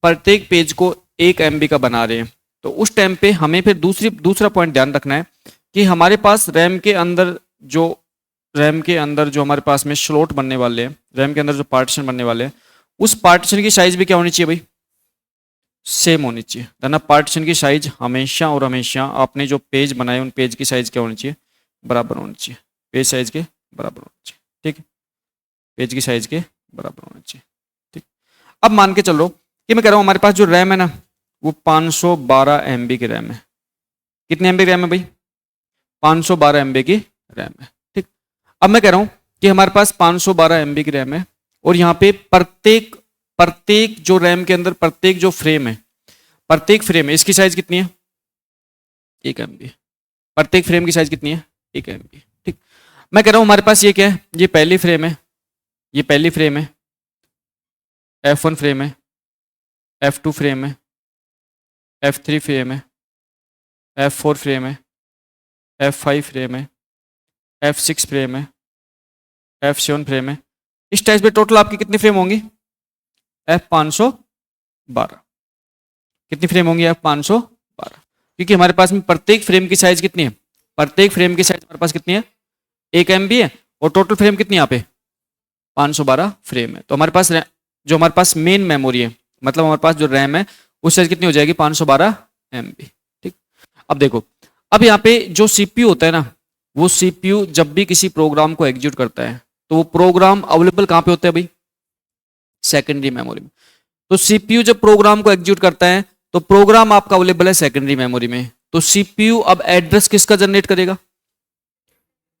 प्रत्येक पेज को 1 MB का बना रहे हैं, तो उस टाइम पे हमें फिर दूसरा पॉइंट ध्यान रखना है कि हमारे पास रैम के अंदर जो हमारे पास में स्लॉट बनने वाले हैं, रैम के अंदर जो पार्टीशन बनने वाले हैं, उस पार्टीशन की साइज भी क्या होनी चाहिए भाई, सेम होनी चाहिए। धना पार्टीशन की साइज हमेशा और हमेशा आपने जो पेज बनाए उन पेज की साइज क्या होनी चाहिए, बराबर होनी चाहिए, पेज साइज के बराबर होनी चाहिए। ठीक है, पेज की साइज के बराबर होना चाहिए। ठीक, अब मान के चलो कि मैं कह रहा हूँ हमारे पास जो रैम है ना, वो 512 MB की रैम है। कितने MB की रैम है भाई, 512 MB की रैम है। ठीक, अब मैं कह रहा हूँ कि हमारे पास 512 MB की रैम है, और यहाँ पे प्रत्येक जो रैम के अंदर प्रत्येक जो फ्रेम है, इसकी साइज कितनी है, 1 MB। प्रत्येक फ्रेम की साइज कितनी है, 1 MB। ठीक, मैं कह रहा हूँ हमारे पास ये क्या है, ये पहली फ्रेम है, ये पहली फ्रेम है, F1 फ्रेम है, F2 फ्रेम है, F3 फ्रेम है, F4 फ्रेम है, F5 फ्रेम है, F6 फ्रेम है, F7 फ्रेम है। इस टाइप पे टोटल आपकी कितनी फ्रेम होंगी, F512। कितनी फ्रेम होंगी, F512, क्योंकि हमारे पास में प्रत्येक फ्रेम की साइज कितनी है, प्रत्येक फ्रेम की साइज हमारे पास कितनी है, 1 MB है, और टोटल फ्रेम कितनी यहाँ पे 512 फ्रेम है। तो हमारे पास जो हमारे पास मेन मेमोरी है, मतलब हमारे पास जो रैम है, उस साइज कितनी हो जाएगी, 512 MB। ठीक, अब देखो, अब यहाँ पे जो CPU होता है ना, वो CPU जब भी किसी प्रोग्राम को एग्जीक्यूट करता है, तो वो प्रोग्राम अवेलेबल कहाँ पे होता है भाई, सेकेंडरी मेमोरी में। तो CPU जब प्रोग्राम को एग्जीक्यूट करता है, तो प्रोग्राम आपका अवेलेबल है सेकेंडरी मेमोरी में। तो CPU अब एड्रेस किसका जनरेट करेगा,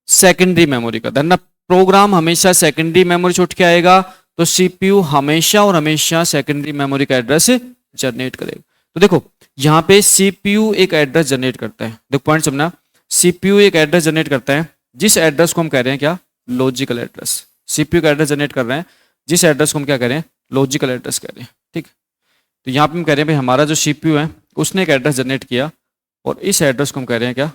सेकेंडरी मेमोरी का। धन्ना प्रोग्राम हमेशा सेकेंडरी मेमोरी से उठ के आएगा, तो CPU हमेशा और हमेशा सेकेंडरी मेमोरी का एड्रेस जनरेट करेगा। तो देखो यहाँ पे CPU एक एड्रेस जनरेट करता है, देखो पॉइंट समझना, CPU एक एड्रेस जनरेट करता है, जिस एड्रेस को हम कह रहे हैं क्या, लॉजिकल एड्रेस। CPU का एड्रेस जनरेट कर रहे हैं, जिस एड्रेस को हम क्या कह रहे हैं, लॉजिकल एड्रेस कह रहे हैं। ठीक, तो यहाँ पे हम कह रहे हैं भाई हमारा जो CPU है उसने एक एड्रेस जनरेट किया, और इस एड्रेस को हम कह रहे हैं क्या,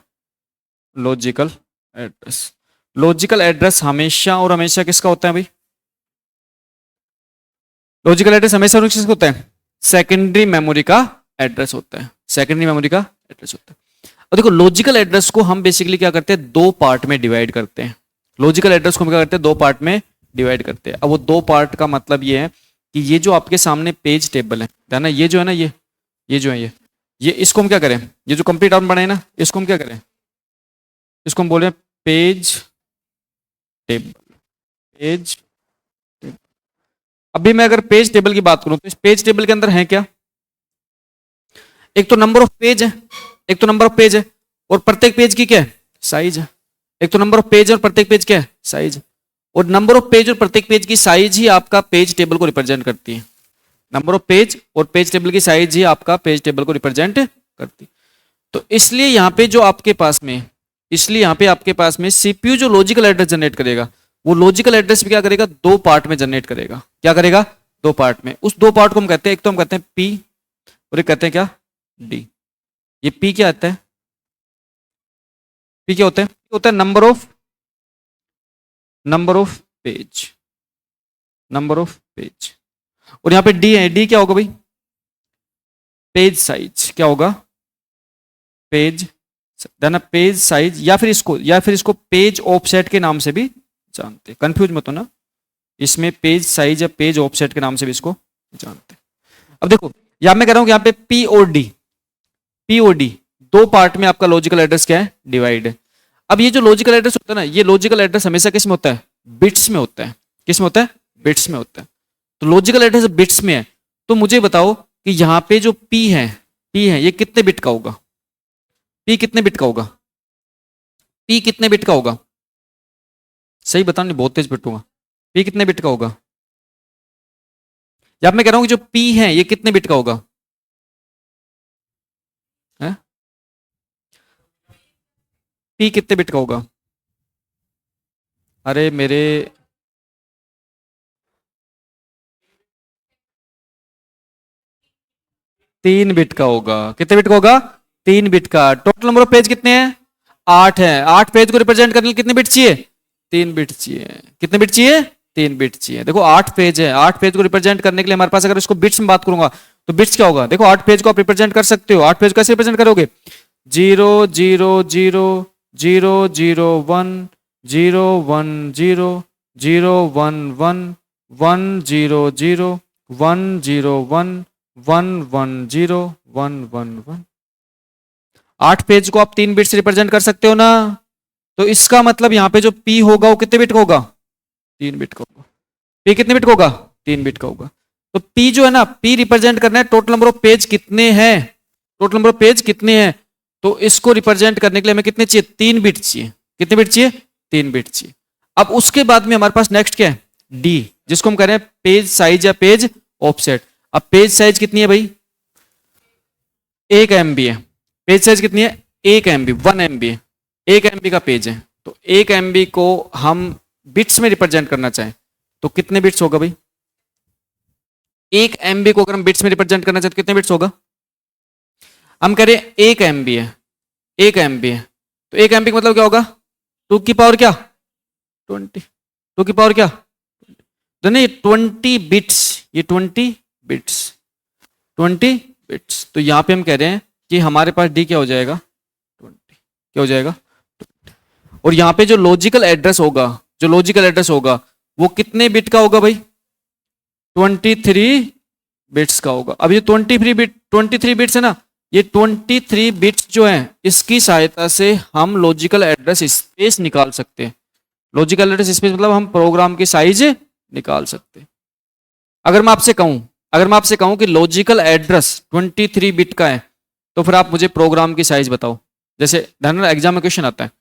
लॉजिकल एड्रेस। लॉजिकल एड्रेस हमेशा और हमेशा किसका होता है भाई, लॉजिकल एड्रेस हमेशा और किसका होता है, सेकेंडरी मेमोरी का एड्रेस होता है, सेकेंडरी मेमोरी का एड्रेस होता है। और देखो लॉजिकल एड्रेस को हम बेसिकली क्या करते हैं, 2 पार्ट में डिवाइड करते हैं। लॉजिकल एड्रेस को हम क्या करते हैं, 2 पार्ट में डिवाइड करते हैं। अब वो 2 पार्ट का मतलब ये है कि ये जो आपके सामने पेज टेबल है ना, ये जो है ना, ये जो है ये इसको हम क्या करें, ये जो कंप्लीट आउट बनाए ना, इसको हम क्या करें, इसको हम बोल रहे हैं पेज टेबल, पेज टेबल। अभी मैं अगर पेज टेबल की बात करूं, तो इस पेज टेबल के अंदर है क्या, एक तो नंबर ऑफ पेज है, एक तो नंबर ऑफ पेज है, और प्रत्येक पेज की क्या है, साइज है। एक तो नंबर ऑफ पेज और प्रत्येक पेज क्या है, साइज। और नंबर ऑफ पेज और प्रत्येक पेज की साइज ही आपका पेज टेबल को रिप्रेजेंट करती है। नंबर ऑफ पेज और पेज टेबल की साइज ही आपका पेज टेबल को रिप्रेजेंट करती है। तो इसलिए यहाँ पे जो आपके पास में, CPU जो लॉजिकल एड्रेस जनरेट करेगा, वो लॉजिकल एड्रेस भी क्या करेगा, 2 पार्ट में जनरेट करेगा। क्या करेगा, 2 पार्ट में। उस 2 पार्ट को हम कहते हैं, एक तो हम कहते हैं पी और एक कहते हैं क्या, डी। ये पी क्या आता है, पी क्या होता है number of page, number of page. और यहां पे डी है, डी क्या होगा भाई, पेज साइज। क्या होगा, पेज देना, पेज साइज, या फिर इसको पेज ऑफसेट के नाम से भी जानते हैं। कंफ्यूज मत होना, इसमें पेज साइज या पेज ऑफसेट के नाम से भी इसको जानते हैं। अब देखो यहां मैं कह रहा हूं कि यहां पे पी और डी 2 पार्ट में आपका लॉजिकल एड्रेस क्या है, डिवाइड है। अब ये जो लॉजिकल एड्रेस होता है ना, ये लॉजिकल एड्रेस हमेशा किस में होता है, बिट्स में होता है। किस में होता है, बिट्स में होता है। तो लॉजिकल एड्रेस बिट्स में है, तो मुझे बताओ कि यहां पे जो पी है ये कितने बिट का होगा, पी कितने बिट का होगा, पी कितने बिट का होगा, सही बताओ, नहीं बहुत तेज पिटूंगा। पी कितने बिट का होगा, या मैं कह रहा हूं कि जो पी है ये कितने बिट का होगा, है? पी कितने बिट का होगा, अरे मेरे 3 बिट का होगा। कितने बिट का होगा, 3 बिट का। टोटल नंबर ऑफ पेज कितने हैं, 8 है। 8 पेज को रिप्रेजेंट करने के लिए कितने बिट चाहिए, 3 बिट चाहिए। कितने बिट चाहिए, 3 बिट चाहिए। देखो 8 पेज है, 8 पेज को रिप्रेजेंट करने के लिए हमारे पास, अगर इसको बिट्स में बात करूंगा तो बिट्स क्या होगा, देखो 8 पेज को आप रिप्रेजेंट कर सकते हो। 8 पेज को कैसे रिप्रेजेंट करोगे, 0 0 0 0 0 1 0 1 0 0 1 1 1 0 0 1 0 1 1 1 0 1 1 1। 8 पेज को आप 3 बिट से रिप्रेजेंट कर सकते हो ना। तो इसका मतलब यहां पे जो पी होगा वो कितने बिट का होगा, 3 बिट का होगा। पी कितने बिट का होगा, 3 बिट का होगा। तो पी जो है ना, पी रिप्रेजेंट करना है टोटल नंबर ऑफ पेज कितने हैं, टोटल नंबर ऑफ पेज कितने हैं। तो इसको रिप्रेजेंट करने के लिए हमें कितने चाहिए, 3 बिट चाहिए। कितने बिट चाहिए, 3 बिट चाहिए। अब उसके बाद में हमारे पास नेक्स्ट क्या है, डी, जिसको हम कह रहे हैं पेज साइज या पेज ऑफसेट। अब पेज साइज कितनी है भाई, 1 MB है। पेज साइज कितनी है, 1 MB, 1 MB है। 1 MB का पेज है, तो 1 MB को हम बिट्स में रिप्रेजेंट करना चाहें तो कितने बिट्स होगा भाई, 1 MB को अगर हम बिट्स में रिप्रेजेंट करना चाहें तो कितने बिट्स होगा। हम कह रहे हैं 1 MB है, 1 MB है, तो 1 MB का मतलब क्या होगा, 2 की पावर क्या, 20, 2 की पावर क्या, तो नहीं 20 बिट्स, ये 20 बिट्स, 20 बिट्स। तो यहां पे हम कह रहे हैं कि हमारे पास डी क्या हो जाएगा, 20। क्या हो जाएगा, 20। और यहां पे जो लॉजिकल एड्रेस होगा, जो लॉजिकल एड्रेस होगा वो कितने बिट का होगा भाई, 23 बिट्स का होगा। अब ये 23 बिट्स है ना, ये 23 बिट्स जो है इसकी सहायता से हम लॉजिकल एड्रेस स्पेस निकाल सकते हैं। लॉजिकल एड्रेस स्पेस मतलब हम प्रोग्राम की साइज निकाल सकते हैं। अगर मैं आपसे कहूं कि लॉजिकल एड्रेस 23 बिट का है, तो फिर आप मुझे प्रोग्राम की साइज बताओ। जैसे ध्यान, एग्जाम में क्वेश्चन आता है,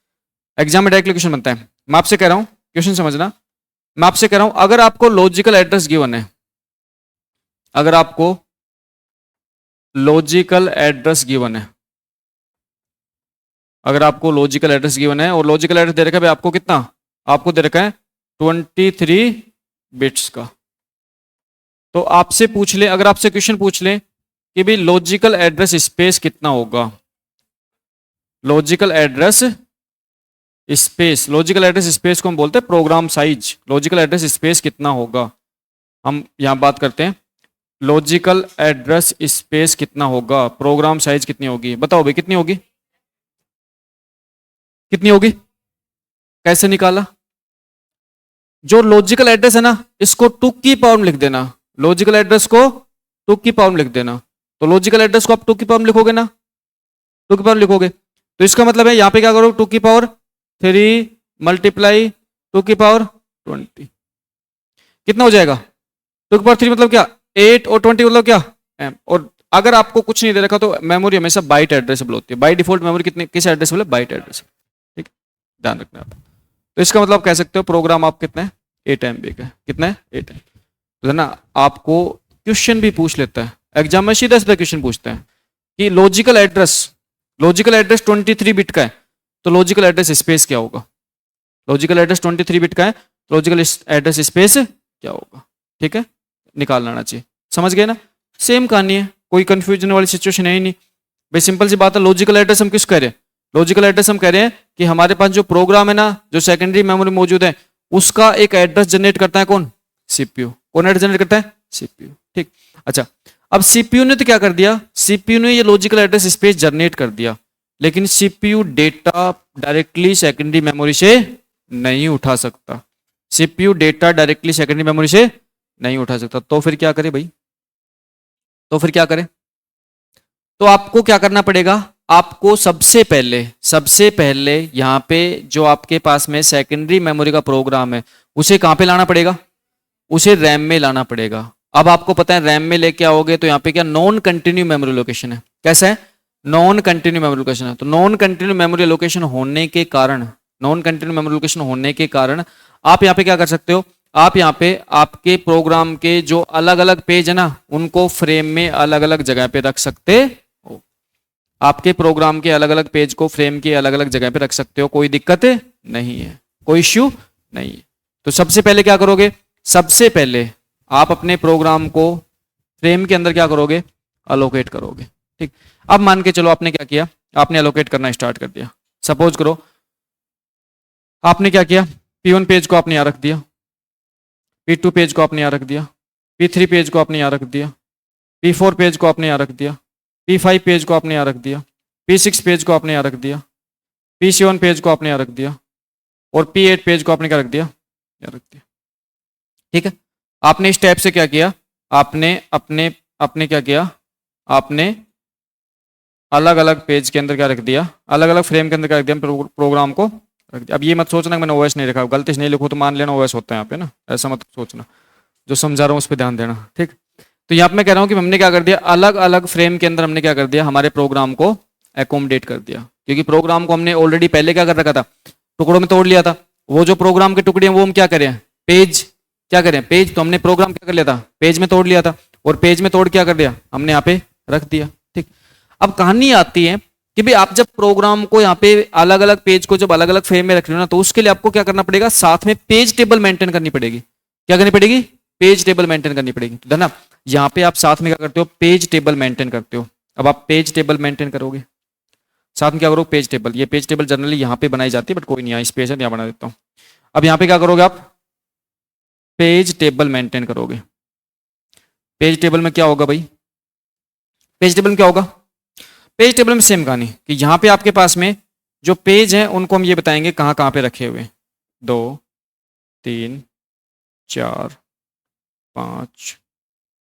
एग्जाम में डायरेक्टली क्वेश्चन बनता है। मैं आपसे कह रहा हूं, क्वेश्चन समझना, मैं आपसे कह रहा हूं अगर आपको लॉजिकल एड्रेस गिवन है, अगर आपको लॉजिकल एड्रेस गिवन है, अगर आपको लॉजिकल एड्रेस गिवन है और लॉजिकल एड्रेस दे रखा है भाई आपको कितना, आपको दे रखा है 23 बिट्स का, तो आपसे पूछ ले, अगर आपसे क्वेश्चन पूछ ले कि भाई लॉजिकल एड्रेस स्पेस कितना होगा, logical address space, logical address space को हम बोलते हैं program size. Logical address space कितना होगा, हम यहां बात करते हैं लॉजिकल एड्रेस स्पेस कितना होगा, प्रोग्राम साइज कितनी होगी, बताओ भाई कितनी होगी, कितनी होगी, कैसे निकाला। जो लॉजिकल एड्रेस है ना, इसको 2 की पावर में लिख देना, लॉजिकल एड्रेस को 2 की पावर में लिख देना। तो लॉजिकल एड्रेस को आप 2 की पावर में लिखोगे ना, 2 की पावर में लिखोगे, तो इसका मतलब है यहां पे क्या करो, 2 की पावर 3 मल्टीप्लाई 2 की पावर 20, कितना हो जाएगा, 2 की पावर 3 मतलब क्या 8 और 20 मतलब क्या m। और अगर आपको कुछ नहीं दे रखा तो मेमोरी हमेशा बाइट एड्रेसेबल होती है। बाय डिफॉल्ट मेमोरी कितने किस एड्रेसेबल है, बाइट एड्रेसेबल, ठीक है, ध्यान रखना आप। तो इसका मतलब कह सकते हो प्रोग्राम आप कितना है, 8 MB का, कितना है 8 MB। तो है ना, आपको क्वेश्चन भी पूछ लेता है एग्जाम में, सीधा सीधा क्वेश्चन पूछता है कि लॉजिकल एड्रेस 23 बिट का है, तो लॉजिकल एड्रेस स्पेस क्या होगा। लॉजिकल एड्रेस 23 बिट का है, लॉजिकल एड्रेस स्पेस क्या होगा, ठीक है, निकाल लाना चाहिए। समझ गए ना, सेम कहानी है, कोई कंफ्यूजन वाली सिचुएशन है ही नहीं भाई, सिंपल सी बात है। लॉजिकल एड्रेस हम किस कह रहे हैं, लॉजिकल एड्रेस हम कह रहे हैं कि हमारे पास जो प्रोग्राम है ना, जो सेकेंडरी मेमोरी मौजूद है, उसका एक एड्रेस जनरेट करता है कौन, सीपीयू। कौन एड्रेस जनरेट करता है, सीपीयू, ठीक। अच्छा, अब सीपीयू ने तो क्या कर दिया, सीपीयू ने ये लॉजिकल एड्रेस स्पेस जनरेट कर दिया, लेकिन CPU data directly secondary memory से नहीं उठा सकता। CPU data directly secondary memory से नहीं उठा सकता, तो फिर क्या करे भाई, तो फिर क्या करें, तो आपको क्या करना पड़ेगा, आपको सबसे पहले यहां पे जो आपके पास में सेकेंडरी मेमोरी का प्रोग्राम है, उसे कहां पे लाना पड़ेगा, उसे रैम में लाना पड़ेगा। अब आपको पता है रैम में लेके आओगे तो यहाँ पे क्या नॉन कंटिन्यू मेमोरी लोकेशन है, कैसा है, नॉन कंटिन्यू मेमोरी लोकेशन है। तो नॉन कंटिन्यू मेमोरी लोकेशन होने के कारण, नॉन कंटिन्यू मेमोरी लोकेशन होने के कारण आप यहाँ पे क्या कर सकते हो, आप यहाँ पे आपके प्रोग्राम के जो अलग अलग पेज है ना, उनको फ्रेम में अलग अलग जगह पे रख सकते हो। आपके प्रोग्राम के अलग अलग पेज को फ्रेम के अलग अलग जगह पे रख सकते हो, कोई दिक्कत नहीं है, कोई इश्यू नहीं है। तो सबसे पहले क्या करोगे, सबसे पहले आप अपने प्रोग्राम को फ्रेम के अंदर क्या करोगे, अलोकेट करोगे, ठीक। अब मान के चलो आपने क्या किया, आपने अलोकेट करना स्टार्ट कर दिया। सपोज करो आपने क्या किया, P1 पेज को आपने यहां रख दिया, P2 पेज को आपने यहां रख दिया, P3 पेज को आपने यहां रख दिया, P4 पेज को आपने यहां रख दिया, P5 पेज को आपने यहां रख दिया, P6 पेज को आपने यहां रख दिया, P7 पेज को आपने यहां रख दिया, और P8 पेज को आपने क्या रख दिया, यहां रख दिया, ठीक है। आपने इस टाइप से क्या किया, आपने अपने अपने क्या किया, आपने अलग अलग पेज के अंदर क्या रख दिया, अलग अलग फ्रेम के अंदर क्या रख दिया, प्रोग्राम को रख दिया। अब ये मत सोचना कि मैंने ओएस नहीं लिखा, गलती से नहीं लिखूँ तो मान लेना ओएस होता है यहाँ पे ना, ऐसा मत सोचना, जो समझा रहा हूँ उस पर ध्यान देना, ठीक। तो यहाँ पे मैं कह रहा हूँ कि हमने क्या कर दिया, अलग अलग फ्रेम के अंदर हमने क्या कर दिया, हमारे प्रोग्राम को एकोमोडेट कर दिया, क्योंकि प्रोग्राम को हमने ऑलरेडी पहले क्या कर रखा था, टुकड़ों में तोड़ लिया था। वो जो प्रोग्राम के टुकड़े हैं वो हम क्या करें, पेज, क्या करें, पेज, तो हमने प्रोग्राम क्या कर लिया था, पेज में तोड़ लिया था, और पेज में तोड़ क्या कर दिया, हमने यहाँ पे रख दिया, ठीक। अब कहानी आती है कि भाई आप जब प्रोग्राम को यहाँ पे अलग अलग पेज को जब अलग अलग फ्रेम में रख रहे हो ना, तो उसके लिए आपको क्या करना पड़ेगा, साथ में पेज टेबल मेंटेन करनी पड़ेगी। क्या करनी पड़ेगी, पेज टेबल मेंटेन करनी पड़ेगी। तो ना यहाँ पे आप साथ में क्या करते हो, पेज टेबल मेंटेन करते हो। अब आप पेज टेबल मेंटेन करोगे, साथ में क्या करोगे, पेज टेबल। ये पेज टेबल जनरली यहाँ पे बनाई जाती है, बट कोई नहीं, यहाँ स्पेस है यहाँ बना देता हूँ। अब यहाँ पे क्या करोगे आप, पेज टेबल मेंटेन करोगे। पेज टेबल में क्या होगा भाई, पेज टेबल में क्या होगा, पेज टेबल में सेम कहानी कि यहाँ पे आपके पास में जो पेज हैं उनको हम ये बताएंगे कहाँ कहाँ पे रखे हुए, 2 3 4 5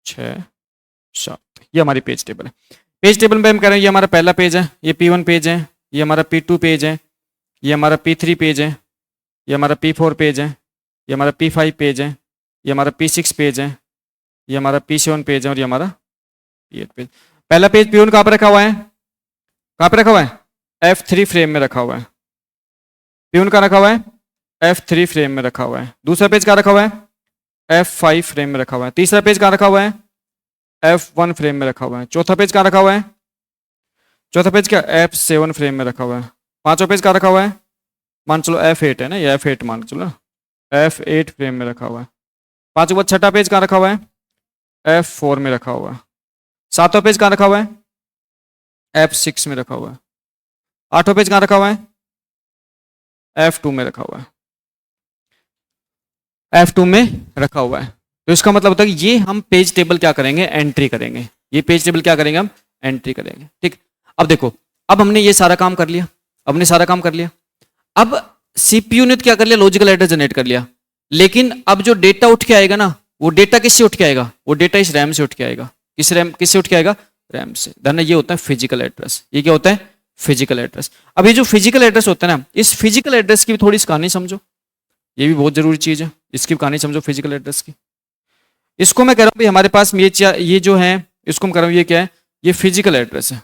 6 7, ये हमारी पेज टेबल है। पेज टेबल में हम कह रहे हैं ये हमारा पहला पेज है, ये P1 पेज है, ये हमारा P2 पेज है, ये हमारा P3 पेज है, ये हमारा P4 पेज है, ये हमारा P5 पेज है, ये हमारा P6 पेज है, ये हमारा P7 पेज है, और ये हमारा P8 पेज। पहला पेज P1 कहाँ पर रखा हुआ है, कहाँ पे रखा हुआ है, F3 फ्रेम में रखा हुआ है। P1 कहाँ रखा हुआ है, F3 फ्रेम में रखा हुआ है। दूसरा पेज कहाँ रखा हुआ है, F5 फ्रेम में रखा हुआ है। तीसरा पेज कहाँ रखा हुआ है, F1 फ्रेम में रखा हुआ है। चौथा पेज कहाँ रखा हुआ है, चौथा पेज क्या, F7 फ्रेम में रखा हुआ है। पांचवा पेज कहाँ रखा हुआ है, मान चलो F8 है ना, ये F8 मान चलो, F8 फ्रेम में रखा हुआ है। पांचवा छठा पेज कहाँ रखा हुआ है, F4 में रखा हुआ है। सातवां पेज कहाँ रखा हुआ है, F6 में रखा हुआ है। आठवां पेज कहाँ रखा हुआ है, F2 में रखा हुआ है, F2 में रखा हुआ है। तो इसका मतलब होता है कि ये हम पेज टेबल क्या करेंगे, एंट्री करेंगे। ये पेज टेबल क्या करेंगे, हम एंट्री करेंगे, ठीक। अब देखो, अब हमने ये सारा काम कर लिया, हमने सारा काम कर लिया। अब सीपीयू ने क्या कर लिया, लॉजिकल एड्रेस जनरेट कर लिया, लेकिन अब जो डेटा उठ के आएगा ना, वो डेटा किससे उठ के आएगा, वो डेटा इस रैम से उठ के आएगा। किस रैम, किससे उठ के आएगा, रैम से। धन्य, ये होता है फिजिकल एड्रेस। ये क्या होता है, फिजिकल एड्रेस। अब ये जो फिजिकल एड्रेस होता है ना, इस फिजिकल एड्रेस की भी थोड़ी सी कहानी समझो, ये भी बहुत जरूरी चीज है, इसकी कहानी समझो फिजिकल एड्रेस की। इसको मैं कह रहा हूं भाई हमारे पास ये जो है, इसको मैं कह रहा हूं ये क्या है, ये फिजिकल एड्रेस है।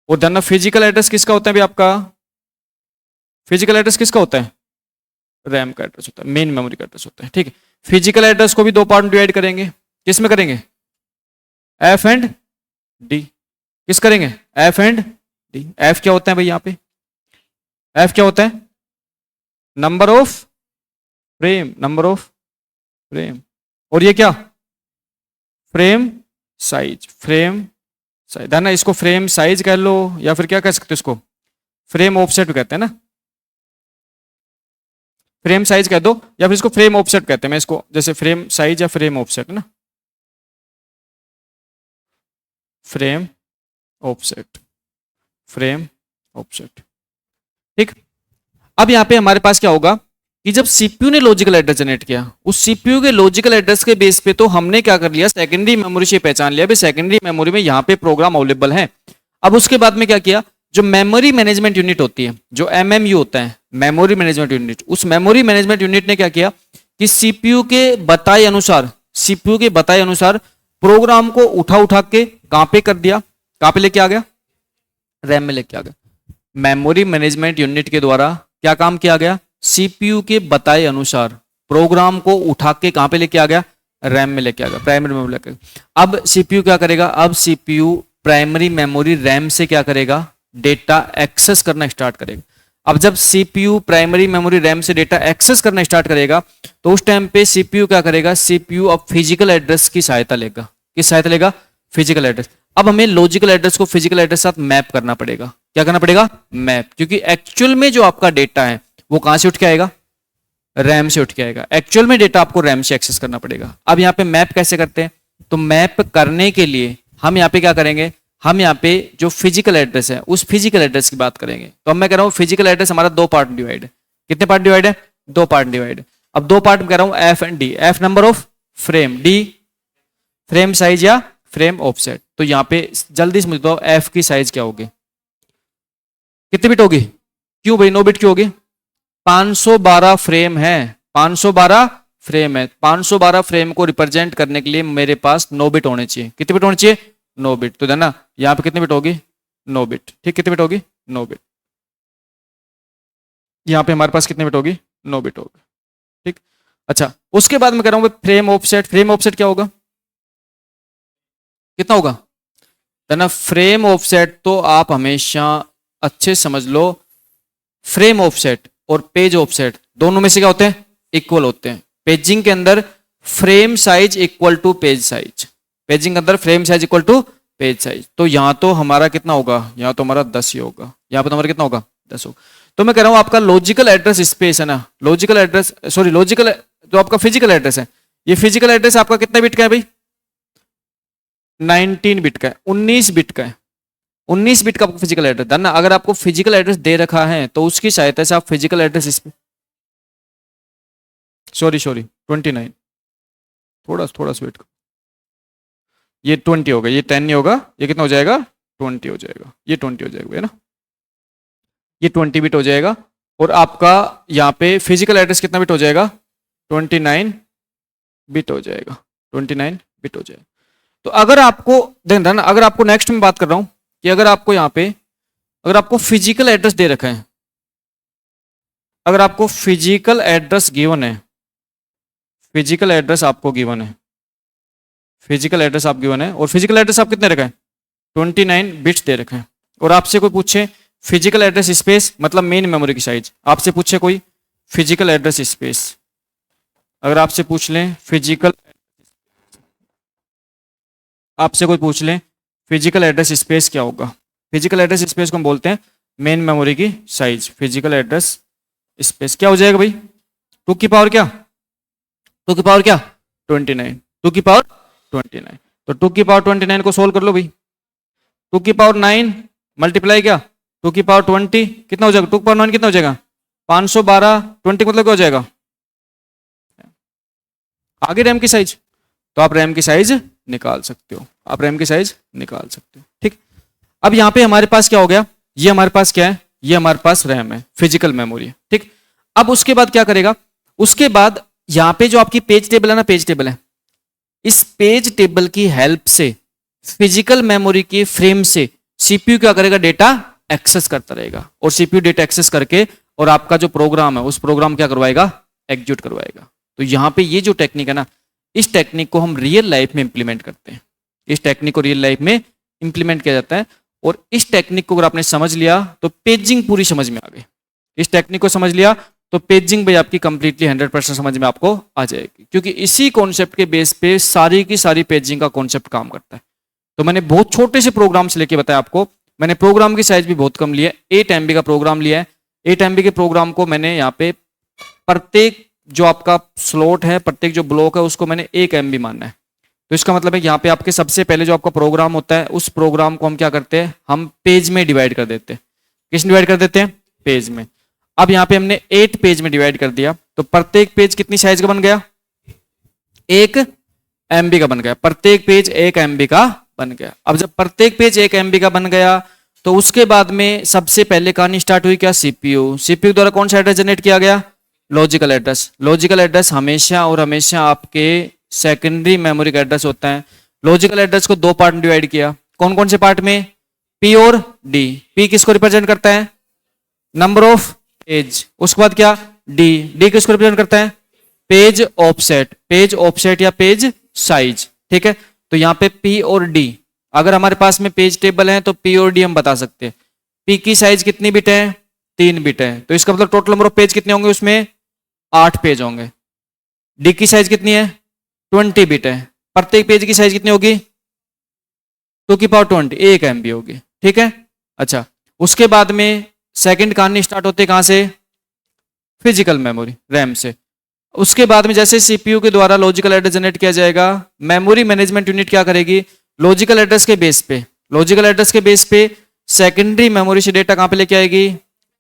और धन्य, फिजिकल एड्रेस किसका होता है भाई, आपका फिजिकल एड्रेस किसका होता है, रैम का एड्रेस होता है, मेन मेमोरी का एड्रेस होता है, ठीक है। फिजिकल एड्रेस को भी दो पार्ट में डिवाइड करेंगे, किस में करेंगे, एफ एंड डी। किस करेंगे, एफ एंड डी। एफ क्या होता है भाई, यहाँ पे एफ क्या होता है, number of frame, number of frame. और ये क्या, फ्रेम साइज, फ्रेम साइज है ना, इसको फ्रेम साइज कह लो या फिर क्या कह सकते हो इसको, फ्रेम ऑफसेट भी कहते हैं ना, फ्रेम साइज कह दो या फिर इसको फ्रेम ऑफसेट कहते हैं, मैं इसको जैसे फ्रेम साइज या फ्रेम ऑफसेट है ना, फ्रेम ऑफसेट, फ्रेम ऑफसेट। ठीक। अब यहाँ पे हमारे पास क्या होगा कि जब सीपीयू ने लॉजिकल एड्रेस जनरेट किया, उस सीपीयू के लॉजिकल एड्रेस के बेस पे तो हमने क्या कर लिया, सेकेंडरी मेमोरी से पहचान लिया, सेकेंडरी मेमोरी में यहाँ पे प्रोग्राम अवेलेबल है। अब उसके बाद में क्या किया, जो मेमोरी मैनेजमेंट यूनिट होती है, जो एमएमयू होता है, मेमोरी मैनेजमेंट यूनिट, उस मेमोरी मैनेजमेंट यूनिट ने क्या किया कि सीपीयू के बताए अनुसार, सीपीयू के बताए अनुसार प्रोग्राम को उठा उठा के कहां पे कर दिया, कहां पे लेके आ गया, रैम में लेके आ गया। मेमोरी मैनेजमेंट यूनिट के द्वारा क्या काम किया गया, सीपीयू के बताए अनुसार प्रोग्राम को उठा के कहां पे लेके आ गया, रैम में लेके आ गया, प्राइमरी मेमोरी लेके। अब सीपीयू क्या करेगा, अब सीपीयू प्राइमरी मेमोरी रैम से क्या करेगा, डेटा एक्सेस करना स्टार्ट करेगा। अब जब सीपीयू प्राइमरी मेमोरी रैम से डेटा एक्सेस करना स्टार्ट करेगा तो उस टाइम पे सीपीयू क्या करेगा, सीपीयू अब फिजिकल एड्रेस की सहायता लेगा। किस सहायता लेगा, फिजिकल एड्रेस। अब हमें लॉजिकल एड्रेस को फिजिकल एड्रेस साथ मैप करना पड़ेगा। क्या करना पड़ेगा, मैप, क्योंकि एक्चुअल में जो आपका डेटा है वो कहां से उठ के आएगा, रैम से उठ के आएगा। एक्चुअल में डेटा आपको रैम से एक्सेस करना पड़ेगा। अब यहाँ पे मैप कैसे करते हैं, तो मैप करने के लिए हम यहाँ पे क्या करेंगे, हम यहाँ पे जो फिजिकल एड्रेस है उस फिजिकल एड्रेस की बात करेंगे। तो अब मैं कह रहा हूँ फिजिकल एड्रेस हमारा दो पार्ट डिवाइड है। कितने पार्ट डिवाइड है, दो पार्ट डिवाइड है। अब दो पार्ट में कह रहा हूँ F and D, F number of frame, D frame size या फ्रेम ऑफसेट। तो यहाँ पे जल्दी से मुझे बताओ एफ की साइज क्या होगी, कितनी बिट होगी, क्यों भाई 9 बिट क्यों होगी, 512 फ्रेम है, 512 फ्रेम है। 512 फ्रेम को रिप्रेजेंट करने के लिए मेरे पास 9 बिट होने चाहिए। कितने बिट होने चाहिए, 9 बिट। तो ना यहाँ पे कितने बिट होगी, 9 बिट। ठीक, कितने बिट होगी, 9 बिट। यहाँ पे हमारे पास कितने बिट होगी, 9 बिट होगी। ठीक, अच्छा उसके बाद मैं कह रहा हूँ फ्रेम ऑफसेट। फ्रेम ऑफसेट क्या होगा, कितना होगा, ना फ्रेम ऑफसेट तो आप हमेशा अच्छे समझ लो, फ्रेम ऑफसेट और पेज ऑफसेट दोनों में से क्या होते हैं, इक्वल होते हैं। पेजिंग के अंदर frame size equal to page size, paging के अंदर frame size equal to page size. तो यहां तो हमारा कितना होगा, यहां तो हमारा 10 ही होगा, यहां पर तो हमारा कितना होगा, 10 होगा। तो मैं कह रहा हूं आपका लॉजिकल एड्रेस स्पेस है ना, लॉजिकल एड्रेस सॉरी लॉजिकल जो आपका फिजिकल एड्रेस है, ये फिजिकल एड्रेस आपका कितने बिट का है भाई, 19 बिट का है, 19 बिट का है, 19 बिट का आपको फिजिकल एड्रेस है ना। अगर आपको फिजिकल एड्रेस दे रखा है तो उसकी सहायता से आप फिजिकल एड्रेस सॉरी 29, थोड़ा सा वेट, ये 20 होगा, ये 10 नहीं होगा, ये कितना हो जाएगा, 20 हो जाएगा, ये 20 हो जाएगा, है ना, ये 20 बिट हो जाएगा। और आपका यहाँ पे फिजिकल एड्रेस कितना बिट हो जाएगा, 29 बिट हो जाएगा, 29 बिट हो जाएगा। तो अगर आपको देखना ना, अगर आपको नेक्स्ट में बात कर रहा हूं कि अगर आपको यहाँ पे अगर आपको फिजिकल एड्रेस दे रखा है, अगर आपको फिजिकल एड्रेस गिवन है, फिजिकल एड्रेस आपको गिवन है, फिजिकल एड्रेस आप गिवन है और फिजिकल एड्रेस आप कितने रखा है, 29 बिट्स दे रखे हैं। और आपसे कोई पूछे फिजिकल एड्रेस स्पेस मतलब मेन मेमोरी की साइज, आपसे पूछे कोई फिजिकल एड्रेस स्पेस, अगर आपसे पूछ लें फिजिकल, आपसे कोई पूछ लें फिजिकल एड्रेस स्पेस क्या होगा, फिजिकल एड्रेस स्पेस को हम बोलते हैं मेन मेमोरी की साइज। फिजिकल एड्रेस स्पेस क्या हो जाएगा भाई, 2 की पावर क्या, 2 की पावर क्या 29, 2 की पावर 29। तो 2 की पावर 29 को सोल्व कर लो भाई, 2 की पावर 9 मल्टीप्लाई क्या 2 की पावर 20 कितना हो जाएगा, 2 की पावर 9 कितना हो जाएगा 512, 20 मतलब क्या हो जाएगा, आगे रैम की साइज। तो आप रैम की साइज निकाल सकते हो, आप रैम की साइज निकाल सकते हो। ठीक, अब यहां पे हमारे पास क्या हो गया, ये हमारे पास क्या है, ये हमारे पास रैम है, फिजिकल मेमोरी है। ठीक, अब उसके बाद क्या करेगा, उसके बाद यहां पे जो आपकी पेज टेबल है ना, पेज टेबल है, इस पेज टेबल की हेल्प से फिजिकल मेमोरी की फ्रेम से सीपीयू क्या करेगा, डेटा एक्सेस करता रहेगा। और सीपीयू डेटा एक्सेस करके और आपका जो प्रोग्राम है उस प्रोग्राम क्या करवाएगा, एग्जीक्यूट करवाएगा। तो यहां पे ये जो टेक्निक है ना, इस टेक्निक को हम रियल लाइफ में इंप्लीमेंट करते हैं, इस टेक्निक को रियल लाइफ में इंप्लीमेंट किया जाता है। और इस टेक्निक को अगर आपने समझ लिया तो पेजिंग पूरी समझ में आ गई, इस टेक्निक को समझ लिया तो पेजिंग भाई आपकी कंप्लीटली 100% समझ में आपको आ जाएगी, क्योंकि इसी कॉन्सेप्ट के बेस पे सारी की सारी पेजिंग का कॉन्सेप्ट काम करता है। तो मैंने बहुत छोटे से प्रोग्राम से लेके बताया आपको, मैंने प्रोग्राम की साइज भी बहुत कम लिया है, 8 MB का प्रोग्राम लिया है। 8 MB के प्रोग्राम को मैंने यहाँ पे प्रत्येक जो आपका स्लॉट है, प्रत्येक जो ब्लॉक है, उसको मैंने 1 MB मानना है। तो इसका मतलब है यहाँ पे आपके सबसे पहले जो आपका प्रोग्राम होता है, उस प्रोग्राम को हम क्या करते हैं, हम पेज में डिवाइड कर देते हैं। किस डिवाइड कर देते हैं? पेज में। अब यहाँ पे हमने 8 पेज में डिवाइड कर दिया, तो प्रत्येक पेज कितनी साइज का बन गया? 1 MB का बन गया। प्रत्येक पेज 1 MB का बन गया। अब जब प्रत्येक पेज 1 MB का बन गया, तो उसके बाद में सबसे पहले कहानी स्टार्ट हुई क्या? सीपीयू। सीपीयू द्वारा कौन सा एड्रेस जनरेट किया गया? Logical address. लॉजिकल एड्रेस हमेशा और हमेशा आपके सेकेंडरी मेमोरी का एड्रेस होता है। लॉजिकल एड्रेस को दो पार्ट में डिवाइड किया। कौन कौन से पार्ट में? पी और डी। पी किसको रिप्रेजेंट करता है? Number of page. उसके बाद क्या? डी। डी किसको रिप्रेजेंट करता है? Page offset. पेज ऑफसेट या पेज साइज। ठीक है, तो यहाँ पे पी और डी, अगर हमारे पास में पेज टेबल है तो पी और डी हम बता सकते हैं। पी की साइज कितनी बिट है? 3 बिट है, तो इसका मतलब टोटल नंबर ऑफ पेज कितने होंगे? उसमें 8 पेज होंगे। डी की साइज कितनी है? 20 बिट है। प्रत्येक पेज की साइज कितनी होगी? 2 की पावर 20, 1 MB होगी। ठीक है, अच्छा, उसके बाद में सेकंड कहानी स्टार्ट होती है कहां से? फिजिकल मेमोरी, रैम से। उसके बाद में जैसे सीपीयू के द्वारा लॉजिकल एड्रेस जनरेट किया जाएगा, मेमोरी मैनेजमेंट यूनिट क्या करेगी? लॉजिकल एड्रेस के बेस पे, लॉजिकल एड्रेस के बेस पे सेकेंडरी मेमोरी से डेटा कहां पे लेके आएगी?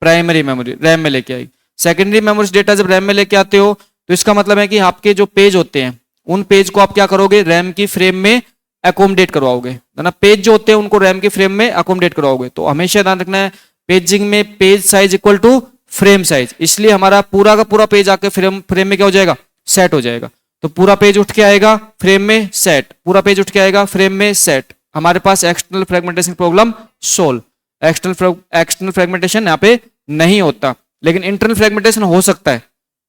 प्राइमरी मेमोरी, रैम में लेके आएगी। सेकेंडरी मेमोरी से डेटा जब रैम में लेके आते हो, तो इसका मतलब है कि आपके जो पेज होते हैं, उन पेज को आप क्या करोगे? रैम की फ्रेम में अकोमोडेट करवाओगे, है ना। पेज जो होते हैं उनको रैम की फ्रेम में अकोमोडेट करवाओगे। तो हमेशा ध्यान रखना है, पेजिंग में page size equal to frame size. इसलिए हमारा पूरा का पूरा पेज आके फ्रेम में क्या हो जाएगा? सेट हो जाएगा। तो पूरा पेज उठ के आएगा फ्रेम में सेट, पूरा पेज उठ के आएगा फ्रेम में सेट। हमारे पास external fragmentation problem solve. External fragmentation यहाँ पे नहीं होता, लेकिन इंटरनल फ्रेगमेंटेशन हो सकता है।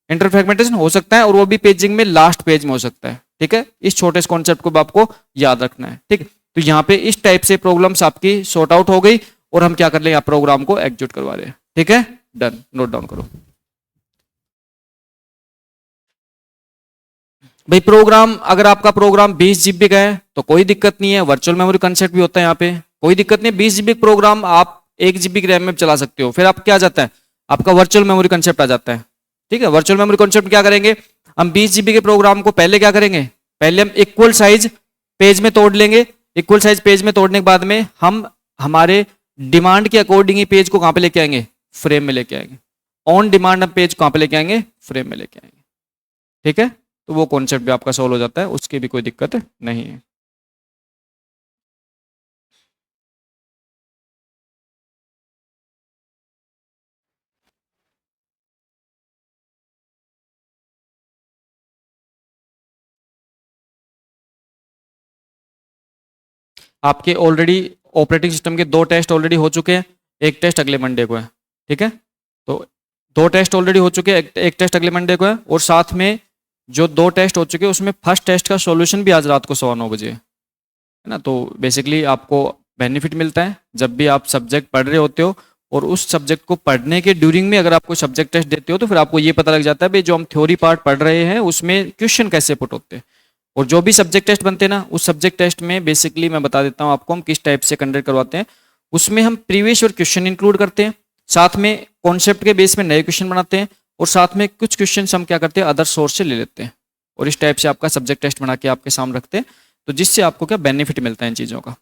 इंटरनल फ्रेगमेंटेशन हो सकता है, और वो भी पेजिंग में लास्ट पेज में हो सकता है। ठीक है, इस छोटे से कॉन्सेप्ट को आपको याद रखना है। ठीक है, तो यहाँ पे इस टाइप से प्रॉब्लम्स आपकी सॉर्ट आउट हो गई, और हम क्या कर लेंगे? प्रोग्राम को एग्जीक्यूट करवा रहे हैं। ठीक है, डन, नोट डाउन करो भाई। प्रोग्राम, अगर आपका प्रोग्राम 20 GB का है तो कोई दिक्कत नहीं है, वर्चुअल मेमोरी कंसेप्ट भी होता है यहाँ पे, कोई दिक्कत नहीं। 20 GB प्रोग्राम आप 1 GB की रैम में चला सकते हो। फिर आप क्या आ जाता है? आपका वर्चुअल मेमोरी कंसेप्ट आ जाता है। ठीक है, वर्चुअल मेमोरी कंसेप्ट क्या करेंगे हम? 20 GB के प्रोग्राम को पहले क्या करेंगे? पहले हम इक्वल साइज पेज में तोड़ लेंगे। इक्वल साइज पेज में तोड़ने के बाद में हम हमारे डिमांड के अकॉर्डिंग ही पेज को कहां पे लेके आएंगे? फ्रेम में लेके आएंगे। ऑन डिमांड हम पेज कहां पे लेके आएंगे? फ्रेम में लेके आएंगे। ठीक है, तो वो कॉन्सेप्ट भी आपका सॉल्व हो जाता है, उसकी भी कोई दिक्कत नहीं है। आपके ऑलरेडी ऑपरेटिंग सिस्टम के 2 टेस्ट ऑलरेडी हो चुके हैं, एक टेस्ट अगले मंडे को है। ठीक है, तो 2 टेस्ट ऑलरेडी हो चुके हैं, एक टेस्ट अगले मंडे को है, और साथ में जो 2 टेस्ट हो चुके हैं उसमें फर्स्ट टेस्ट का सॉल्यूशन भी आज रात को 9:15 बजे है ना। तो बेसिकली आपको बेनिफिट मिलता है जब भी आप सब्जेक्ट पढ़ रहे होते हो, और उस सब्जेक्ट को पढ़ने के ड्यूरिंग में अगर आपको सब्जेक्ट टेस्ट देते हो, तो फिर आपको ये पता लग जाता है भाई जो हम थ्योरी पार्ट पढ़ रहे हैं उसमें क्वेश्चन कैसे पुट होते हैं। और जो भी सब्जेक्ट टेस्ट बनते हैं ना, उस सब्जेक्ट टेस्ट में बेसिकली मैं बता देता हूँ आपको हम किस टाइप से कंडक्ट करवाते हैं। उसमें हम प्रीवियस ईयर क्वेश्चन इंक्लूड करते हैं, साथ में कॉन्सेप्ट के बेस में नए क्वेश्चन बनाते हैं, और साथ में कुछ क्वेश्चन हम क्या करते हैं? अदर सोर्स से ले लेते हैं, और इस टाइप से आपका सब्जेक्ट टेस्ट बना के आपके सामने रखते हैं। तो जिससे आपको क्या बेनिफिट मिलता है इन चीज़ों का।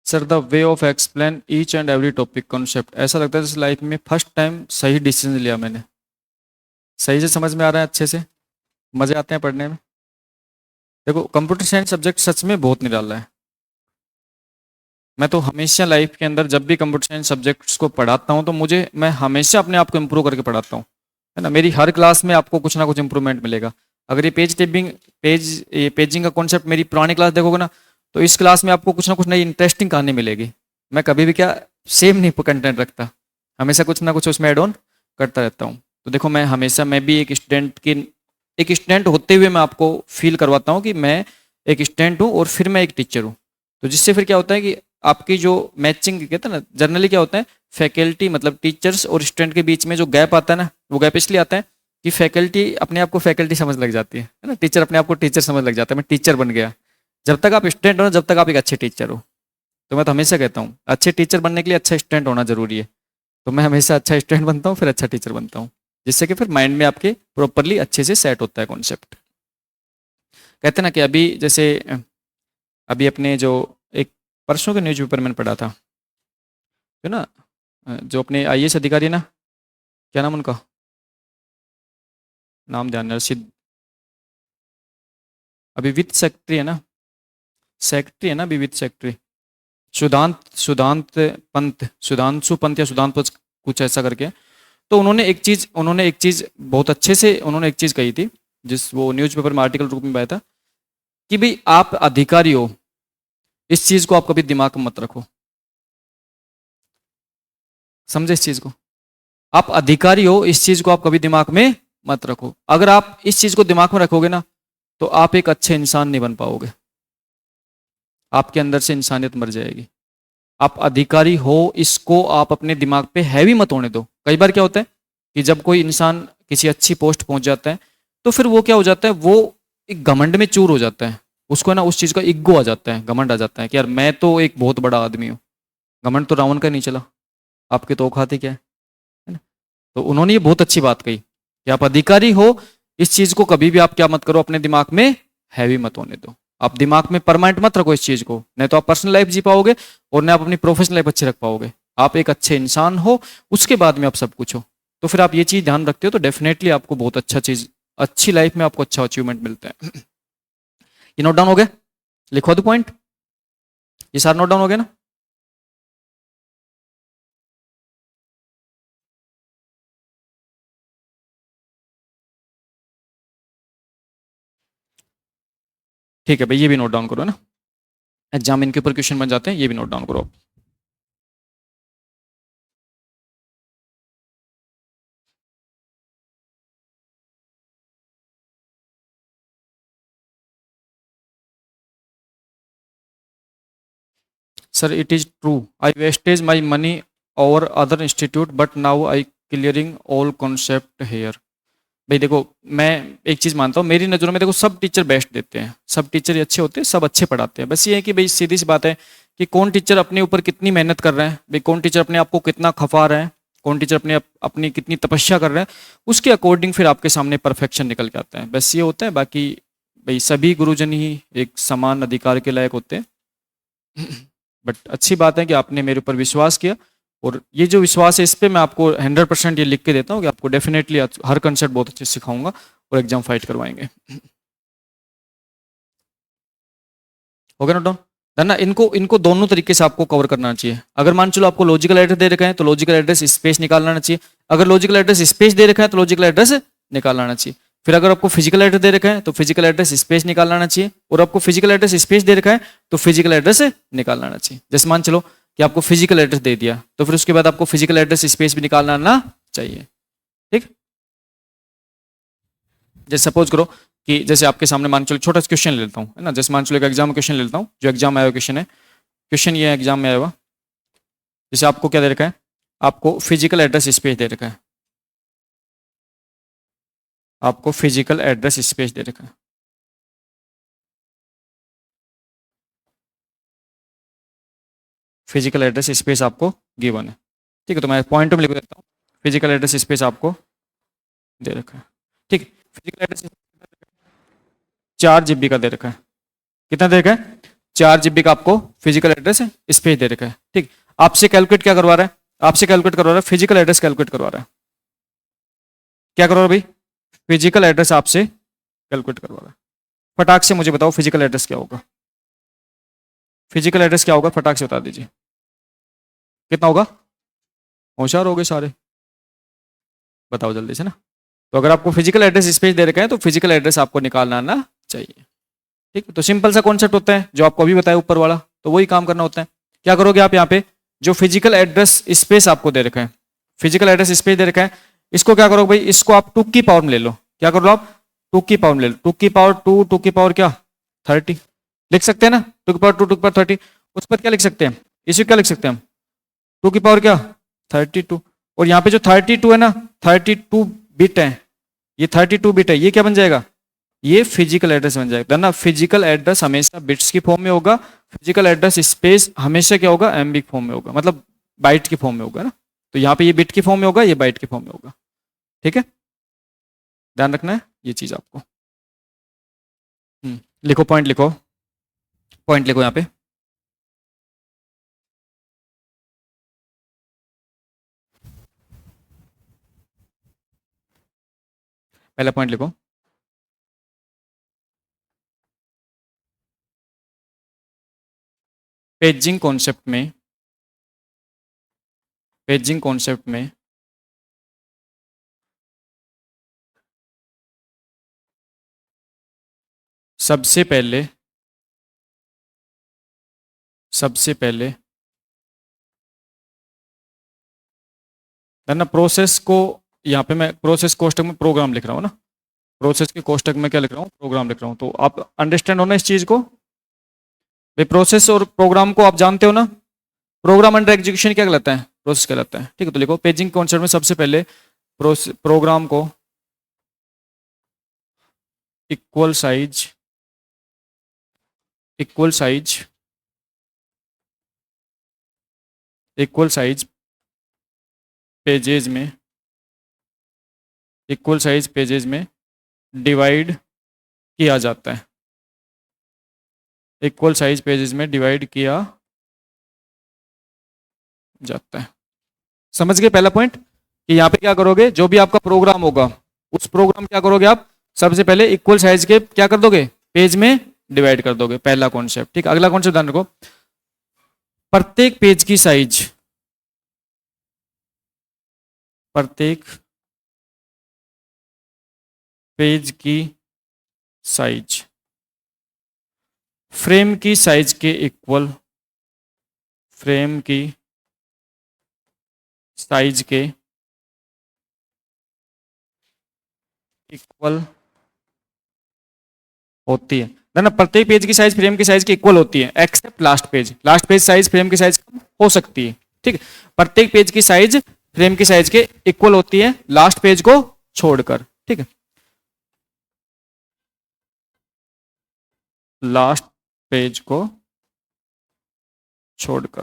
Sir the way of explain each and every topic concept, ऐसा लगता है जैसे लाइफ में फर्स्ट टाइम सही डिसीजन लिया मैंने। सही से समझ में आ रहा है, अच्छे से मजे आते हैं पढ़ने में। देखो कंप्यूटर साइंस सब्जेक्ट सच में बहुत निराला है। मैं तो हमेशा लाइफ के अंदर जब भी कंप्यूटर साइंस सब्जेक्ट्स को पढ़ाता हूँ तो मैं हमेशा अपने आप को इम्प्रूव करके पढ़ाता हूँ, है ना। मेरी हर क्लास में आपको कुछ ना कुछ इंप्रूवमेंट मिलेगा। अगर ये पेजिंग का कॉन्सेप्ट मेरी पुरानी क्लास देखोगे ना, तो इस क्लास में आपको कुछ ना कुछ नई इंटरेस्टिंग कहानी मिलेगी। मैं कभी भी क्या सेम नहीं कंटेंट रखता, हमेशा कुछ ना कुछ उसमें एड ऑन करता रहता हूँ। तो देखो मैं भी एक स्टूडेंट होते हुए मैं आपको फील करवाता हूँ कि मैं एक स्टूडेंट हूँ और फिर मैं एक टीचर हूँ। तो जिससे फिर क्या होता है कि आपकी जो मैचिंग कहते हैं ना, जनरली क्या होता है फैकल्टी मतलब टीचर्स और स्टूडेंट के बीच में जो गैप आता है ना, वो गैप इसलिए आता है कि फैकल्टी अपने आप को फैकल्टी समझ लग जाती है ना, टीचर अपने आप को टीचर समझ लग जाता है, मैं टीचर बन गया। जब तक आप स्टूडेंट हो ना, जब तक आप एक अच्छे टीचर हो। तो मैं तो हमेशा कहता हूँ अच्छे टीचर बनने के लिए अच्छा स्टूडेंट होना जरूरी है। तो मैं हमेशा अच्छा स्टूडेंट बनता हूँ फिर अच्छा टीचर बनता हूँ, जिससे कि फिर माइंड में आपके प्रॉपरली अच्छे से सेट होता है कॉन्सेप्ट। कहते हैं ना कि अभी जैसे अभी अपने जो एक परसों के न्यूज़पेपर मैंने पढ़ा था, जो ना जो अपने आईएएस अधिकारी है ना, क्या नाम उनका, नाम ध्यान नहीं आ रहा, अभी वित्त सेक्रेटरी है ना, सेक्रेटरी है ना अभी वित्त सेक्रेटरी, सुधांशु पंत या सुधांत पंत, कुछ ऐसा करके। तो उन्होंने एक चीज बहुत अच्छे से उन्होंने एक चीज कही थी, जिस वो न्यूज़पेपर में आर्टिकल रूप में आया था कि भाई आप अधिकारी हो, इस चीज को आप कभी दिमाग में मत रखो। समझे इस चीज को, आप अधिकारी हो इस चीज को आप कभी दिमाग में मत रखो। अगर आप इस चीज को दिमाग में रखोगे ना, तो आप एक अच्छे इंसान नहीं बन पाओगे, आपके अंदर से इंसानियत मर जाएगी। आप अधिकारी हो इसको आप अपने दिमाग पे हैवी मत होने दो। कई बार क्या होता है कि जब कोई इंसान किसी अच्छी पोस्ट पहुंच जाता है, तो फिर वो क्या हो जाता है, वो एक घमंड में चूर हो जाता है। उसको ना उस चीज का इग्गो आ जाता है, घमंड आ जाता है कि यार मैं तो एक बहुत बड़ा आदमी हूँ। घमंड तो रावण का नहीं चला, आपके तो औकात ही क्या है ना। तो उन्होंने ये बहुत अच्छी बात कही कि आप अधिकारी हो, इस चीज को कभी भी आप क्या मत करो, अपने दिमाग में हैवी मत होने दो। आप दिमाग में परमानेंट मत रखो इस चीज को, नहीं तो आप पर्सनल लाइफ जी पाओगे और नहीं आप अपनी प्रोफेशनल लाइफ अच्छी रख पाओगे। आप एक अच्छे इंसान हो, उसके बाद में आप सब कुछ हो। तो फिर आप ये चीज ध्यान रखते हो तो डेफिनेटली आपको बहुत अच्छा चीज, अच्छी लाइफ में आपको अच्छा अचीवमेंट मिलता है। ये नोट डाउन हो गया, लिखवा दो पॉइंट, ये सारा नोट डाउन हो गया ना। ठीक है भाई, ये भी नोट डाउन करो ना, एग्जाम इनके ऊपर क्वेश्चन बन जाते हैं, ये भी नोट डाउन करो। Sir it is true, I wastage my money और other institute but now I clearing all concept here. भाई देखो, मैं एक चीज़ मानता हूँ, मेरी नज़रों में देखो सब टीचर बेस्ट देते हैं, सब टीचर ही अच्छे होते हैं, सब अच्छे पढ़ाते हैं। बस ये है कि भाई सीधी सी बात है कि कौन टीचर अपने ऊपर कितनी मेहनत कर रहे हैं, भाई कौन टीचर अपने आप को कितना खपा रहे हैं, कौन टीचर अपनी कितनी तपस्या कर रहे हैं, उसके अकॉर्डिंग फिर आपके सामने परफेक्शन निकल के आता है। बस ये होता है, बाकी भाई सभी गुरुजन ही एक समान अधिकार के लायक होते हैं। बट अच्छी बात है कि आपने मेरे ऊपर विश्वास किया, और ये जो विश्वास है इस पे मैं आपको 100% ये लिख के देता हूँ कि आपको डेफिनेटली हर कंसेप्ट बहुत अच्छे से सिखाऊंगा और एग्जाम फाइट करवाएंगे। हो गया नोट डाउन। है ना, इनको इनको दोनों तरीके से आपको कवर करना चाहिए। अगर मान चलो आपको लॉजिकल एड्रेस दे रखा है तो लॉजिकल एड्रेस स्पेस निकाल लाना चाहिए, अगर लॉजिकल एड्रेस स्पेस दे रखा है तो लॉजिकल एड्रेस निकाल लाना चाहिए। फिर अगर आपको फिजिकल एड्रेस दे रखा है तो फिजिकल एड्रेस स्पेस निकाल लाना चाहिए, और आपको फिजिकल एड्रेस स्पेस दे रखा है तो फिजिकल एड्रेस निकाल लाना चाहिए। जैसे मान चलो कि आपको फिजिकल एड्रेस दे दिया, तो फिर उसके बाद आपको फिजिकल एड्रेस स्पेस भी निकाल लाना चाहिए। ठीक, जैसे सपोज करो कि जैसे आपके सामने मान चलो छोटा सा क्वेश्चन ले लेता हूँ, है ना। जैसे मान चलो एक एग्जाम क्वेश्चन ले लेता हूँ, जो एग्जाम में आया क्वेश्चन है, क्वेश्चन ये एग्जाम में आया हुआ। जैसे आपको क्या दे रखा है, आपको फिजिकल एड्रेस स्पेस दे रखा है, आपको फिजिकल एड्रेस स्पेस दे रखा है। फिजिकल एड्रेस स्पेस आपको गिवन है, ठीक है। तो मैं पॉइंट में लिख देता हूँ, फिजिकल एड्रेस स्पेस आपको दे रखा है, ठीक। फिजिकल एड्रेस 4 GB का दे रखा है, कितना दे रखा है, 4 GB का आपको फिजिकल एड्रेस स्पेस दे रखा है। ठीक, आपसे कैलकुलेट क्या करवा रहा है, आपसे कैलकुलेट करवा रहा है फिजिकल एड्रेस कैलकुलेट करवा रहा है। क्या करवा रहा है भाई, फिजिकल एड्रेस आपसे कैलकुलेट करवा रहा है। फटाक से मुझे बताओ फिजिकल एड्रेस क्या होगा, फिजिकल एड्रेस क्या होगा, फटाक से बता दीजिए कितना होगा। होशियार हो गए सारे, बताओ जल्दी से ना। तो अगर आपको फिजिकल एड्रेस स्पेस दे रखा है तो फिजिकल एड्रेस आपको निकालना आना चाहिए। ठीक है, तो सिंपल सा कॉन्सेप्ट होता है जो आपको अभी बताया ऊपर वाला, तो वही काम करना होता है। क्या करोगे आप यहाँ पे, जो फिजिकल एड्रेस स्पेस आपको दे रखा है, फिजिकल एड्रेस स्पेस दे रखा है, इसको क्या करोगे भाई, इसको आप 2 की पावर में ले लो। क्या कर लो आप, 2 की पावर में ले लो। 2 की पावर 2, 2 की पावर क्या 30 लिख सकते हैं ना, 2 की पावर 2, 2 की पावर 30। उस पर क्या लिख सकते हैं, इसी क्या लिख सकते हैं हम, 2 की पावर क्या 32। और यहाँ पे जो 32 है ना, 32 बिट है, ये 32 बिट है, ये क्या बन जाएगा, ये फिजिकल एड्रेस बन जाएगा ना। फिजिकल एड्रेस हमेशा बिट्स की फॉर्म में होगा, फिजिकल एड्रेस स्पेस हमेशा क्या होगा, एमबी फॉर्म में होगा, मतलब बाइट की फॉर्म में होगा ना। तो यहाँ पे ये बिट की फॉर्म में होगा, ये बाइट की फॉर्म में होगा। ठीक है, ध्यान रखना है ये चीज आपको। लिखो पॉइंट, लिखो पॉइंट, लिखो यहाँ पे। पहला पॉइंट लिखो, पेजिंग कॉन्सेप्ट में, पेजिंग कॉन्सेप्ट में सबसे पहले, सबसे पहले ना प्रोसेस को, यहाँ पे मैं प्रोसेस कोष्टक में प्रोग्राम लिख रहा हूँ ना, प्रोसेस के कोष्टक में क्या लिख रहा हूँ, प्रोग्राम लिख रहा हूँ। तो आप अंडरस्टैंड होना इस चीज को भाई, प्रोसेस और प्रोग्राम को आप जानते हो ना। प्रोग्राम अंडर एग्जीक्यूशन क्या कहलाता है, प्रोसेस कहलाता है। ठीक है, तो लिखो पेजिंग कॉन्सेप्ट में सबसे पहले प्रोग्राम को equal size, equal size, equal size pages में, इक्वल साइज पेजेज में डिवाइड किया जाता है, इक्वल साइज पेजेस में डिवाइड किया जाता है। समझ गए पहला पॉइंट, कि यहाँ पे क्या करोगे, जो भी आपका प्रोग्राम होगा उस प्रोग्राम क्या करोगे आप, सबसे पहले इक्वल साइज के क्या कर दोगे, पेज में डिवाइड कर दोगे, पहला कॉन्सेप्ट। ठीक, अगला कॉन्सेप्ट ध्यान रखो, प्रत्येक पेज की साइज, प्रत्येक पेज की साइज फ्रेम की साइज के इक्वल, फ्रेम की साइज के इक्वल होती है ना। प्रत्येक पेज की साइज फ्रेम की साइज की इक्वल होती है except last page, last page size frame की साइज कम हो सकती है। ठीक है, प्रत्येक पेज की साइज फ्रेम की साइज के इक्वल होती है लास्ट पेज को छोड़कर। ठीक है, लास्ट पेज को छोड़कर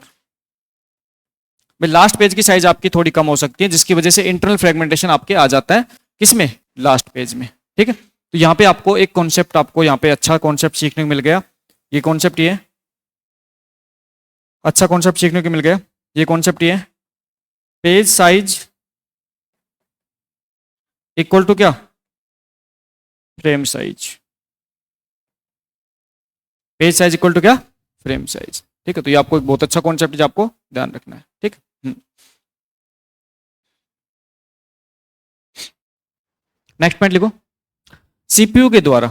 भाई, लास्ट पेज की साइज आपकी थोड़ी कम हो सकती है, जिसकी वजह से इंटरनल फ्रेगमेंटेशन आपके आ जाता है किसमें, लास्ट पेज में। ठीक है, तो यहाँ पे आपको एक कॉन्सेप्ट, आपको यहाँ पे अच्छा कॉन्सेप्ट सीखने को मिल गया। ये कॉन्सेप्ट, ये अच्छा कॉन्सेप्ट सीखने को मिल गया। ये कॉन्सेप्ट ये पेज साइज इक्वल टू क्या, frame size, page size equal to क्या, फ्रेम साइज। ठीक है, तो ये आपको एक बहुत अच्छा कॉन्सेप्ट है जो आपको ध्यान रखना है। ठीक, नेक्स्ट पॉइंट लिखो, सीपीयू के द्वारा,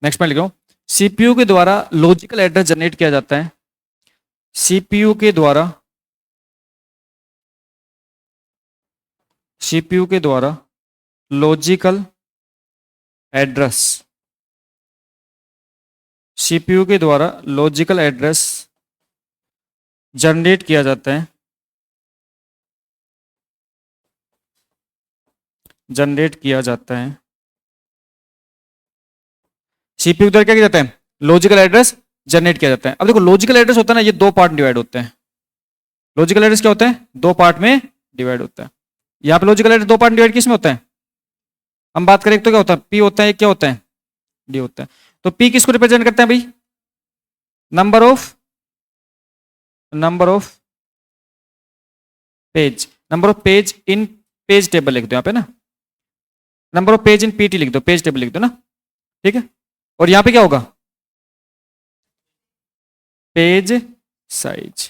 नेक्स्ट पॉइंट लिखो, सीपीयू के द्वारा लॉजिकल एड्रेस जनरेट किया जाता है, सीपीयू के द्वारा, सीपीयू के द्वारा लॉजिकल एड्रेस, सीपीयू के द्वारा लॉजिकल एड्रेस जनरेट किया जाता है, जनरेट किया जाता है, सीपीयू द्वारा क्या किया जाता है, लॉजिकल एड्रेस जनरेट किया जाता है। अब देखो लॉजिकल एड्रेस होता है ना, ये दो पार्ट डिवाइड होते हैं। लॉजिकल एड्रेस क्या होता है, दो पार्ट में डिवाइड होता है। यहाँ पे लॉजिकल एड्रेस दो पार्ट डिवाइड किस में होता है, हम बात करें तो क्या होता है, पी होता है, क्या होता है, डी होता है। तो पी किसको रिप्रेजेंट करता है भाई, number of page, number of page in page table लिख दो यहाँ पे ना, number of page in PT लिख दो, पेज टेबल लिख दो ना, ठीक है। और यहाँ पे क्या होगा, पेज साइज,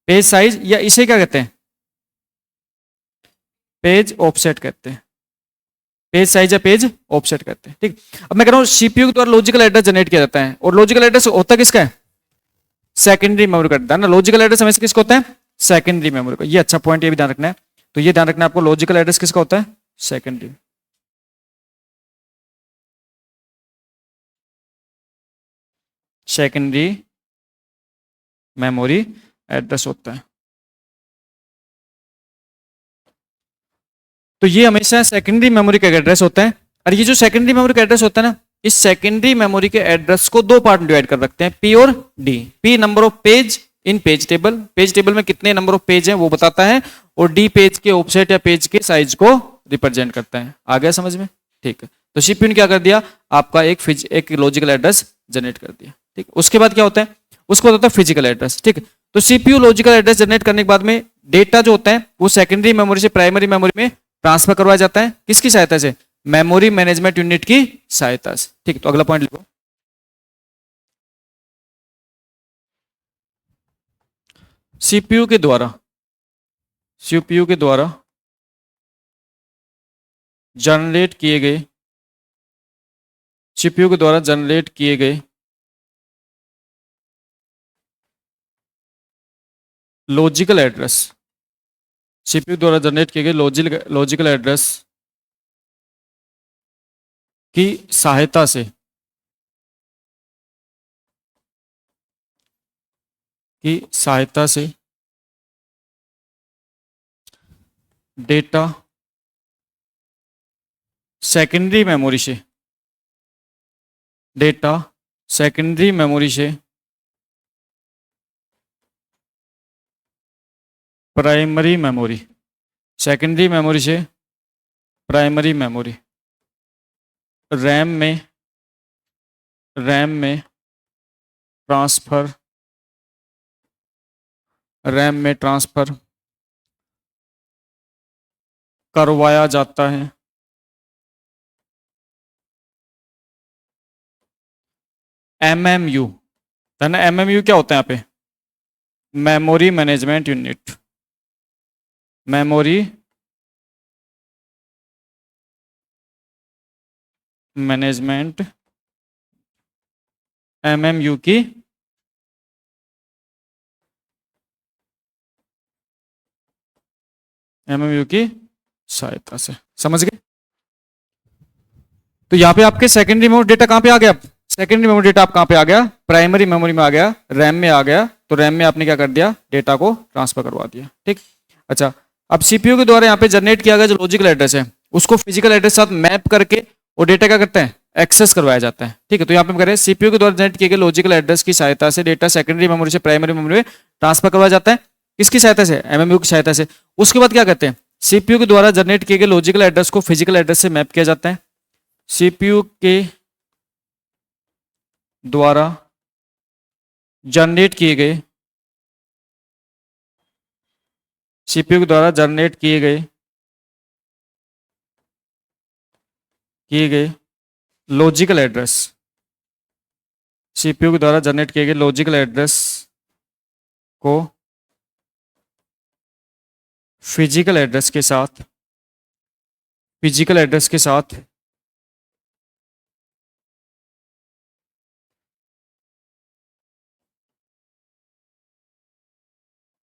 पेज साइज या इसे क्या कहते हैं, पेज ऑफसेट कहते हैं, पेज साइज या पेज ऑफसेट कहते हैं, ठीक। अब मैं कह रहा हूँ सीपीयू के द्वारा लॉजिकल एड्रेस जनरेट किया जाता है, और लॉजिकल एड्रेस होता किसका है, सेकेंडरी मेमोरी का है ना, लॉजिकल एड्रेस हमेशा किसका होता है, सेकेंडरी मेमोरी का। ये अच्छा पॉइंट, ये भी ध्यान रखना है। तो ये ध्यान रखना है आपको, लॉजिकल एड्रेस किसका होता है, सेकेंडरी, सेकेंडरी मेमोरी एड्रेस होता है। तो ये हमेशा सेकेंडरी मेमोरी का एड्रेस होता है। और ये जो सेकेंडरी मेमोरी का एड्रेस होता है ना, इस सेकेंडरी मेमोरी के एड्रेस को दो पार्ट में डिवाइड कर रखते हैं, पी और D. P number of page in page table, page table में कितने नंबर ऑफ पेज हैं वो बताता है, और डी पेज के ऑफसेट या पेज के साइज को रिप्रेजेंट करता है। आ गया समझ में, ठीक है। तो सीपीयू ने क्या कर दिया, आपका एक लॉजिकल एड्रेस जनरेट कर दिया, ठीक। उसके बाद क्या होता है, उसको होता है फिजिकल एड्रेस, ठीक। तो सीपीयू लॉजिकल एड्रेस जनरेट करने के बाद में डेटा जो होता है वो सेकेंडरी मेमोरी से प्राइमरी मेमोरी में ट्रांसफर करवाया जाता है, किसकी सहायता से, मेमोरी मैनेजमेंट यूनिट की सहायता से, ठीक। तो अगला पॉइंट लिखो, सीपीयू के द्वारा, सीपीयू के द्वारा जनरेट किए गए, सीपीयू के द्वारा जनरेट किए गए लॉजिकल एड्रेस, सीपीयू द्वारा जनरेट किए गए लॉजिकल एड्रेस की सहायता से, की सहायता से डेटा सेकेंडरी मेमोरी से, डेटा सेकेंडरी मेमोरी से प्राइमरी मेमोरी, सेकेंडरी मेमोरी से प्राइमरी मेमोरी, रैम में ट्रांसफर, रैम में ट्रांसफर करवाया जाता है। एमएमयू है ना, एमएमयू क्या होता है यहाँ पे, memory management unit, memory management, MMU की एमएमयू की सहायता से, समझ गए। तो यहाँ पे आपके सेकेंडरी मेमोरी डेटा कहाँ पे आ गया, सेकेंडरी मेमोरी डेटा आप कहाँ पे आ गया, प्राइमरी मेमोरी में आ गया, रैम में आ गया। तो रैम में आपने क्या कर दिया, डेटा को ट्रांसफर करवा दिया, ठीक। अच्छा, अब सीपीयू के द्वारा यहाँ पे जनरेट किया गया जो लॉजिकल एड्रेस है उसको फिजिकल एड्रेस के साथ मैप करके वो डेटा क्या करते हैं, एक्सेस करवाया जाता है, ठीक है। तो यहाँ पे हम करें सीपीयू के द्वारा जनरेट किए गए लॉजिकल एड्रेस की सहायता से डेटा सेकेंडरी मेमोरी से प्राइमरी मेमोरी में ट्रांसफर करवाया जाता है, किसकी सहायता से, एमएमयू की सहायता से। उसके बाद क्या करते हैं, सीपीयू के द्वारा जनरेट किए गए लॉजिकल एड्रेस को फिजिकल एड्रेस से मैप किया जाता है, सीपीयू के द्वारा जनरेट किए गए, सीपीयू के द्वारा जनरेट किए गए लॉजिकल एड्रेस, सीपीयू के द्वारा जनरेट किए गए लॉजिकल एड्रेस को फिजिकल एड्रेस के साथ, फिजिकल एड्रेस के साथ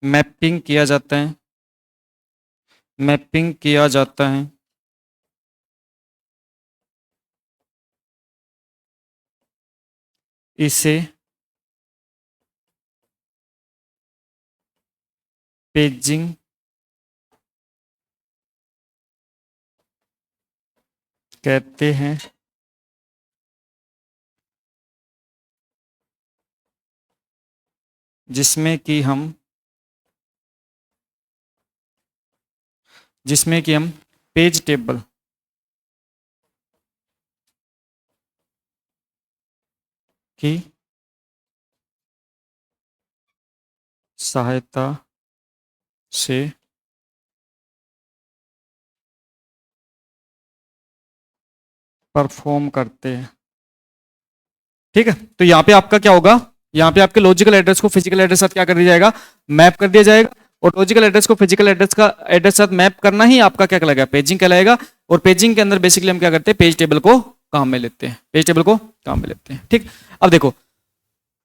मैपिंग किया जाता है, मैपिंग किया जाता है। इसे पेजिंग कहते हैं, जिसमें कि हम पेज टेबल की सहायता से परफॉर्म करते हैं। ठीक है, तो यहाँ पे आपका क्या होगा, यहाँ पे आपके लॉजिकल एड्रेस को फिजिकल एड्रेस साथ क्या कर दिया जाएगा, मैप कर दिया जाएगा। और लॉजिकल एड्रेस को फिजिकल एड्रेस का एड्रेस साथ मैप करना ही आपका क्या कहलाएगा, पेजिंग कहलाएगा। और पेजिंग के अंदर बेसिकली हम क्या करते हैं, पेज टेबल को काम में लेते हैं, पेज टेबल को काम में लेते हैं। ठीक, अब देखो,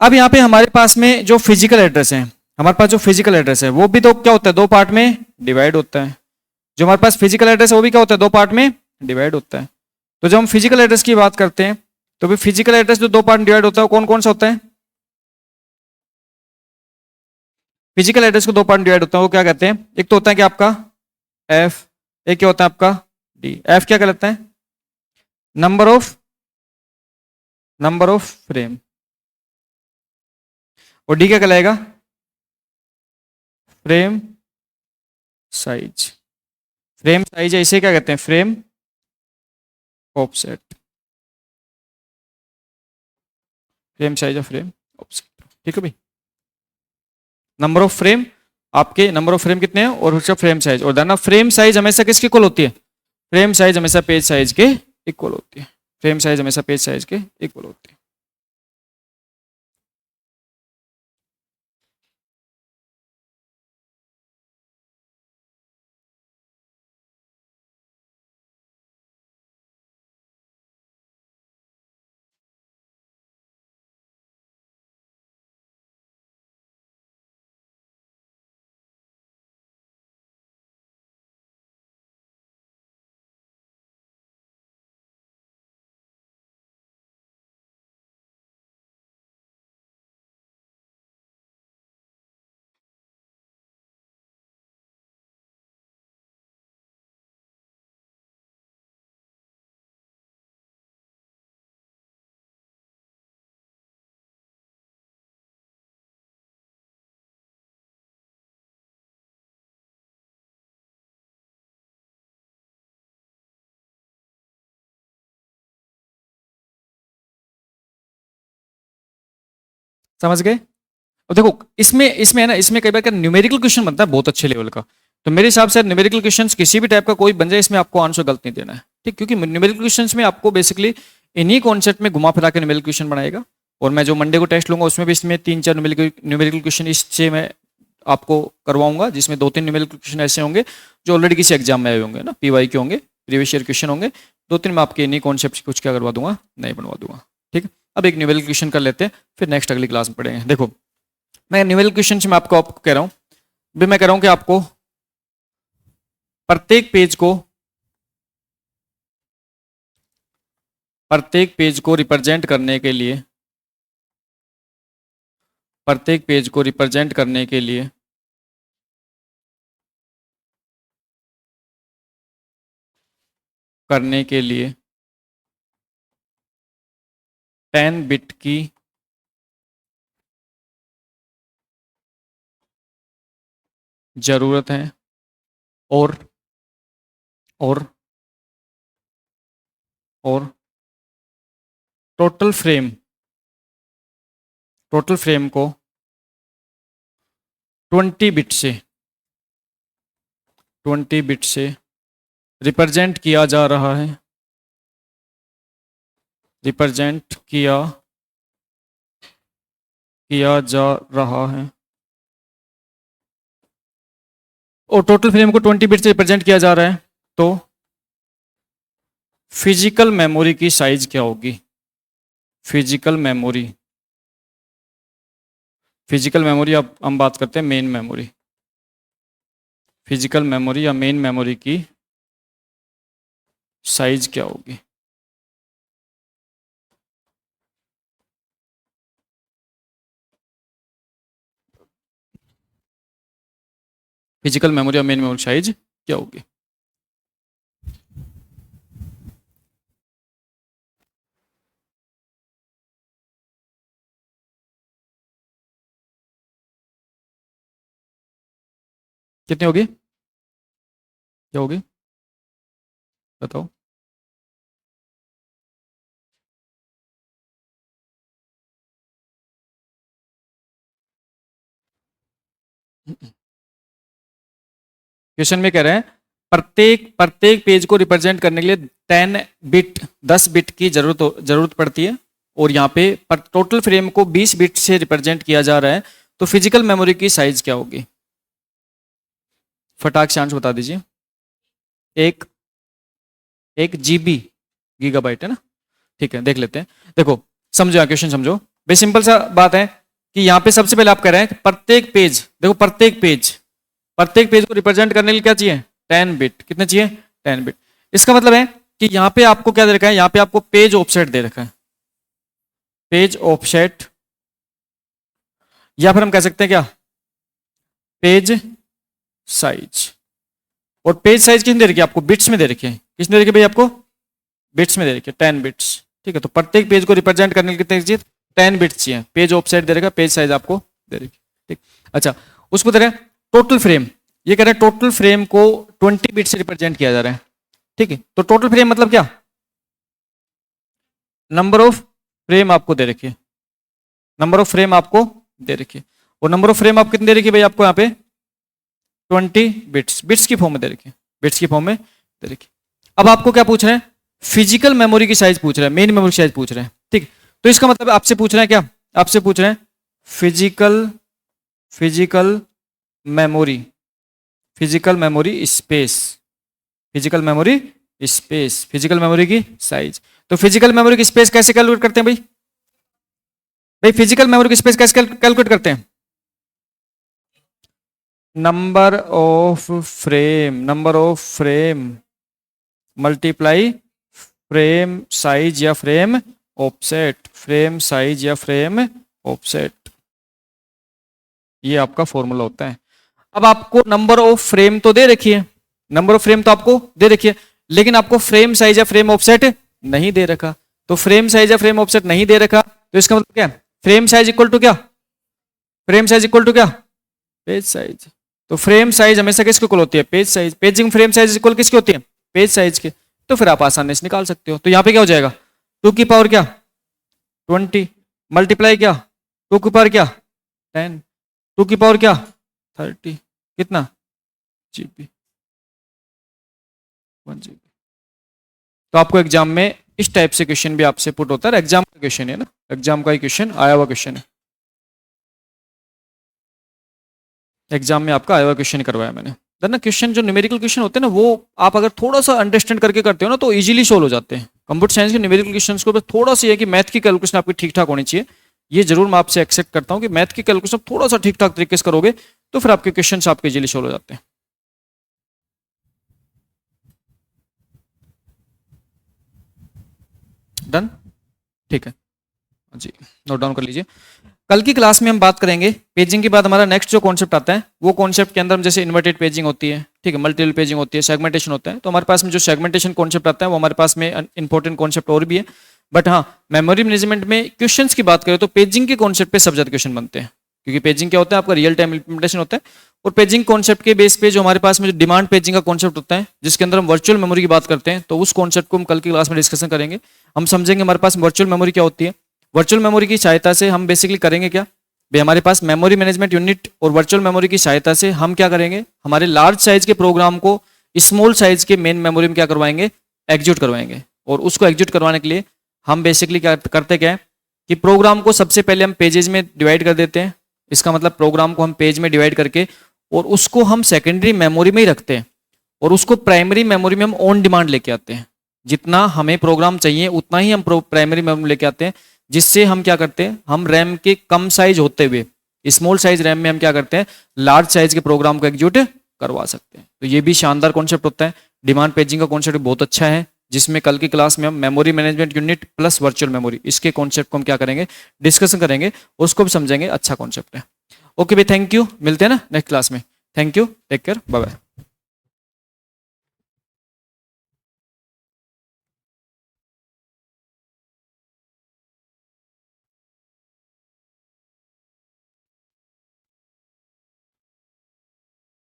अब यहाँ पे हमारे पास में जो फिजिकल एड्रेस है, हमारे पास जो फिजिकल एड्रेस है वो भी तो क्या होता है, दो पार्ट में डिवाइड होता है। जो हमारे पास फिजिकल एड्रेस है वो भी क्या होता है, दो पार्ट में डिवाइड होता है। तो जब हम फिजिकल एड्रेस की बात करते हैं तो भी फिजिकल एड्रेस जो दो पार्ट में डिवाइड होता है वो कौन कौन सा होता है, फिजिकल एड्रेस को दो पार्ट में डिवाइड होता है वो क्या कहते हैं, एक तो होता है कि आपका एफ, एक क्या होता है आपका डी। एफ क्या कहलाता है, नंबर ऑफ फ्रेम, और डी क्या कहलाएगा, फ्रेम साइज। फ्रेम साइज है, इसे क्या कहते हैं, फ्रेम ऑफसेट, फ्रेम साइज और फ्रेम ऑफसेट। ठीक है भाई, नंबर ऑफ फ्रेम, आपके नंबर ऑफ फ्रेम कितने हैं और उसका फ्रेम साइज। और ना फ्रेम साइज हमेशा किसके इक्वल होती है, फ्रेम साइज हमेशा पेज साइज के इक्वल होती है, फ्रेम साइज हमेशा पेज साइज के इक्वल होती है। समझ गए। अब देखो, इसमें इसमें है ना, इसमें कई बार क्या न्यूमेरिकल क्वेश्चन बनता है बहुत अच्छे लेवल का। तो मेरे हिसाब से न्यूमेरिकल क्वेश्चंस किसी भी टाइप का कोई बन जाए, इसमें आपको आंसर गलत नहीं देना है। ठीक, क्योंकि न्यूमेरिकल क्वेश्चंस में आपको बेसिकली इन्हीं कॉन्सेप्ट में घुमा फिरा के न्यूमेरिकल क्वेश्चन बनाएगा। और मैं जो मंडे को टेस्ट लूंगा उसमें भी इसमें 3-4 न्यूमेरिकल क्वेश्चन इससे मैं आपको करवाऊंगा, जिसमें 2-3 न्यूमेरिकल क्वेश्चन ऐसे होंगे जो ऑलरेडी किसी एग्जाम में आए होंगे ना, पीवाई के होंगे, प्रीवियस ईयर क्वेश्चन होंगे। 2-3 मैं आपके इन्हीं कॉन्सेप्ट कुछ क्या करवा दूंगा, नहीं बनवा दूंगा। ठीक है, अब एक न्यूमेरिकल क्वेश्चन कर लेते हैं, फिर नेक्स्ट अगली क्लास में पढ़ेंगे। देखो, मैं न्यूमेरिकल क्वेश्चन में आपको कह रहा हूं, भी मैं कह रहा हूं कि आपको प्रत्येक पेज को रिप्रेजेंट करने के लिए, प्रत्येक पेज को रिप्रेजेंट करने के लिए करने के लिए 10 बिट की जरूरत है। और और और टोटल फ्रेम, टोटल फ्रेम को 20 बिट से 20 बिट से रिप्रेजेंट किया जा रहा है, रिप्रेजेंट किया जा रहा है। और टोटल फ्रेम को 20 बिट से रिप्रेजेंट किया जा रहा है, तो फिजिकल मेमोरी की साइज क्या होगी, फिजिकल मेमोरी, फिजिकल मेमोरी अब हम बात करते हैं मेन मेमोरी, फिजिकल मेमोरी या मेन मेमोरी की साइज क्या होगी। फिजिकल मेमोरी या मेन मेमोरी साइज क्या होगी। कितनी होगी, क्या होगी, बताओ। क्वेश्चन में कह रहे हैं प्रत्येक प्रत्येक पेज को रिप्रेजेंट करने के लिए 10 बिट की जरूरत पड़ती है, और यहाँ पे टोटल फ्रेम को 20 बिट से रिप्रेजेंट किया जा रहा है, तो फिजिकल मेमोरी की साइज क्या होगी? फटाक से आंसर बता दीजिए। एक जीबी गीगाबाइट है ना, ठीक है, देख लेते हैं। देखो समझो, क्वेश्चन समझो, भाई सिंपल सा बात है कि यहाँ पे सबसे पहले आप कह रहे हैं प्रत्येक पेज, देखो प्रत्येक पेज को रिप्रेजेंट करने के लिए क्या चाहिए? 10 बिट। कितने चाहिए? 10 बिट। इसका मतलब है कि यहाँ पे आपको क्या दे रखा है? यहाँ पे आपको पेज ऑफसेट दे रखा है, पेज ऑफसेट, या फिर हम कह सकते हैं क्या, पेज साइज। और पेज साइज कितनी दे रखी है आपको? बिट्स में दे रखी है। किसने दे रखी है भाई आपको? बिट्स में दे रखी है, 10 बिट्स। ठीक है, तो प्रत्येक पेज को रिप्रेजेंट करने के लिए कितने चाहिए? 10 बिट्स चाहिए। पेज ऑफसेट दे रखा, पेज साइज आपको दे रखी। ठीक, अच्छा, उसको दे रहे हैं टोटल फ्रेम। ये कह रहे हैं टोटल फ्रेम को 20 बिट से रिप्रेजेंट किया जा रहा है। ठीक है, तो टोटल फ्रेम मतलब क्या? नंबर ऑफ फ्रेम आपको दे रखी है, नंबर ऑफ फ्रेम आपको दे रखी है। और नंबर ऑफ फ्रेम आप कितने दे रखी है भाई आपको? यहाँ पे 20 बिट्स, बिट्स की फॉर्म में दे रखी है, बिट्स की फॉर्म में दे रखी। अब आपको क्या पूछ रहे हैं? फिजिकल मेमोरी की साइज पूछ रहे हैं, मेन मेमोरी साइज पूछ रहे हैं। ठीक, तो इसका मतलब आपसे पूछ रहे हैं क्या? आपसे पूछ रहे हैं physical memory, physical memory space, physical memory space, physical memory की साइज। तो फिजिकल मेमोरी की स्पेस कैसे कैलकुलेट करते हैं भाई? भाई फिजिकल मेमोरी की स्पेस कैसे कैलकुलेट करते हैं? Number of frame multiply frame size या फ्रेम ऑफसेट, फ्रेम साइज या फ्रेम ऑफसेट, ये आपका फॉर्मूला होता है। अब आपको नंबर ऑफ फ्रेम तो दे रखी है, नंबर ऑफ फ्रेम तो आपको दे रखी है, लेकिन आपको फ्रेम साइज या फ्रेम ऑफसेट नहीं दे रखा। तो फ्रेम साइज या फ्रेम ऑफसेट नहीं दे रखा, तो इसका मतलब क्या है? फ्रेम साइज इक्वल टू क्या? फ्रेम साइज इक्वल टू क्या? Page size. तो फ्रेम साइज हमेशा किसके इक्वल होती है? Page size. Paging frame size equal किसकी होती है? पेज साइज के। तो फिर आप आसानी से निकाल सकते हो। तो यहाँ पे क्या हो जाएगा? 2 की पावर क्या? 20 मल्टीप्लाई क्या? 2 की पावर क्या? 10, 2 की पावर क्या? 30, कितना? GB, 1 GB. तो आपको एग्जाम में इस टाइप से क्वेश्चन भी आपसे पुट होता है। एग्जाम का क्वेश्चन है ना, एग्जाम का ही क्वेश्चन, आया हुआ क्वेश्चन है, एग्जाम में आपका आया हुआ क्वेश्चन करवाया मैंने। ना क्वेश्चन जो न्यूमेरिकल क्वेश्चन होते हैं ना, वो आप अगर थोड़ा सा अंडरस्टैंड करके करते हो ना, तो इजीली सोल्व हो जाते हैं। कंप्यूटर साइंस के न्यूमेरिकल क्वेश्चंस को थोड़ा सा है कि मैथ की कैलकुलेशन आपकी ठीक ठाक होनी चाहिए। ये जरूर मैं आपसे एक्सेप्ट करता हूँ कि मैथ की कैलकुलेशन थोड़ा सा ठीक ठाक तरीके से करोगे तो फिर आपके क्वेश्चन आपके इजीली सोल्व हो जाते हैं। डन, ठीक है जी, नोट डाउन कर लीजिए। कल की क्लास में हम बात करेंगे पेजिंग के बाद हमारा नेक्स्ट जो कॉन्सेप्ट आता है, वो कॉन्सेप्ट के अंदर हम जैसे इन्वर्टेड पेजिंग होती है, ठीक है, मल्टीपल पेजिंग होती है, सेगमेंटेशन होता है। तो हमारे पास में जो सेगमेंटेशन कॉन्सेप्ट आता है वो हमारे पास में इंपॉर्टेंट कॉन्सेप्ट और भी है। बट हाँ, मेमोरी मैनेजमेंट में क्वेश्चंस की बात करें तो पेजिंग के कॉन्सेप्ट पे सब ज्यादा क्वेश्चन बनते हैं, क्योंकि पेजिंग क्या होता है? आपका रियल टाइम इंप्लीमेंटेशन होता है। और पेजिंग कॉन्सेप्ट के बेस पे जो हमारे पास में जो डिमांड पेजिंग का कॉन्सेप्ट होता है, जिसके अंदर हम वर्चुअल मेमोरी की बात करते हैं, तो उस कॉन्सेप्ट को हम कल की क्लास में डिस्कशन करेंगे। हम समझेंगे हमारे पास वर्चुअल मेमोरी क्या होती है। वर्चुअल मेमोरी की सहायता से हम बेसिकली करेंगे क्या भाई? हमारे पास मेमोरी मैनेजमेंट यूनिट और वर्चुअल मेमोरी की सहायता से हम क्या करेंगे? हमारे लार्ज साइज के प्रोग्राम को स्मॉल साइज के मेन मेमोरी में क्या करवाएंगे? एग्जीक्यूट करवाएंगे। और उसको एग्जीक्यूट करवाने के लिए हम बेसिकली क्या करते क्या है कि प्रोग्राम को सबसे पहले हम पेजेस में डिवाइड कर देते हैं। इसका मतलब प्रोग्राम को हम पेज में डिवाइड करके और उसको हम सेकेंडरी मेमोरी में ही रखते हैं, और उसको प्राइमरी मेमोरी में हम ऑन डिमांड लेके आते हैं। जितना हमें प्रोग्राम चाहिए उतना ही हम प्राइमरी मेमोरी लेके आते हैं, जिससे हम क्या करते हैं? हम रैम के कम साइज होते हुए स्मॉल साइज रैम में हम क्या करते हैं? लार्ज साइज के प्रोग्राम को एग्जीक्यूट करवा सकते हैं। तो ये भी शानदार कॉन्सेप्ट होता है। डिमांड पेजिंग का कॉन्सेप्ट बहुत अच्छा है, जिसमें कल की क्लास में हम memory management unit plus virtual memory, इसके कॉन्सेप्ट को हम क्या करेंगे? डिस्कशन करेंगे, उसको भी समझेंगे। अच्छा कॉन्सेप्ट है। ओके भाई, थैंक यू, मिलते हैं ना नेक्स्ट क्लास में। Thank you, take care, bye bye.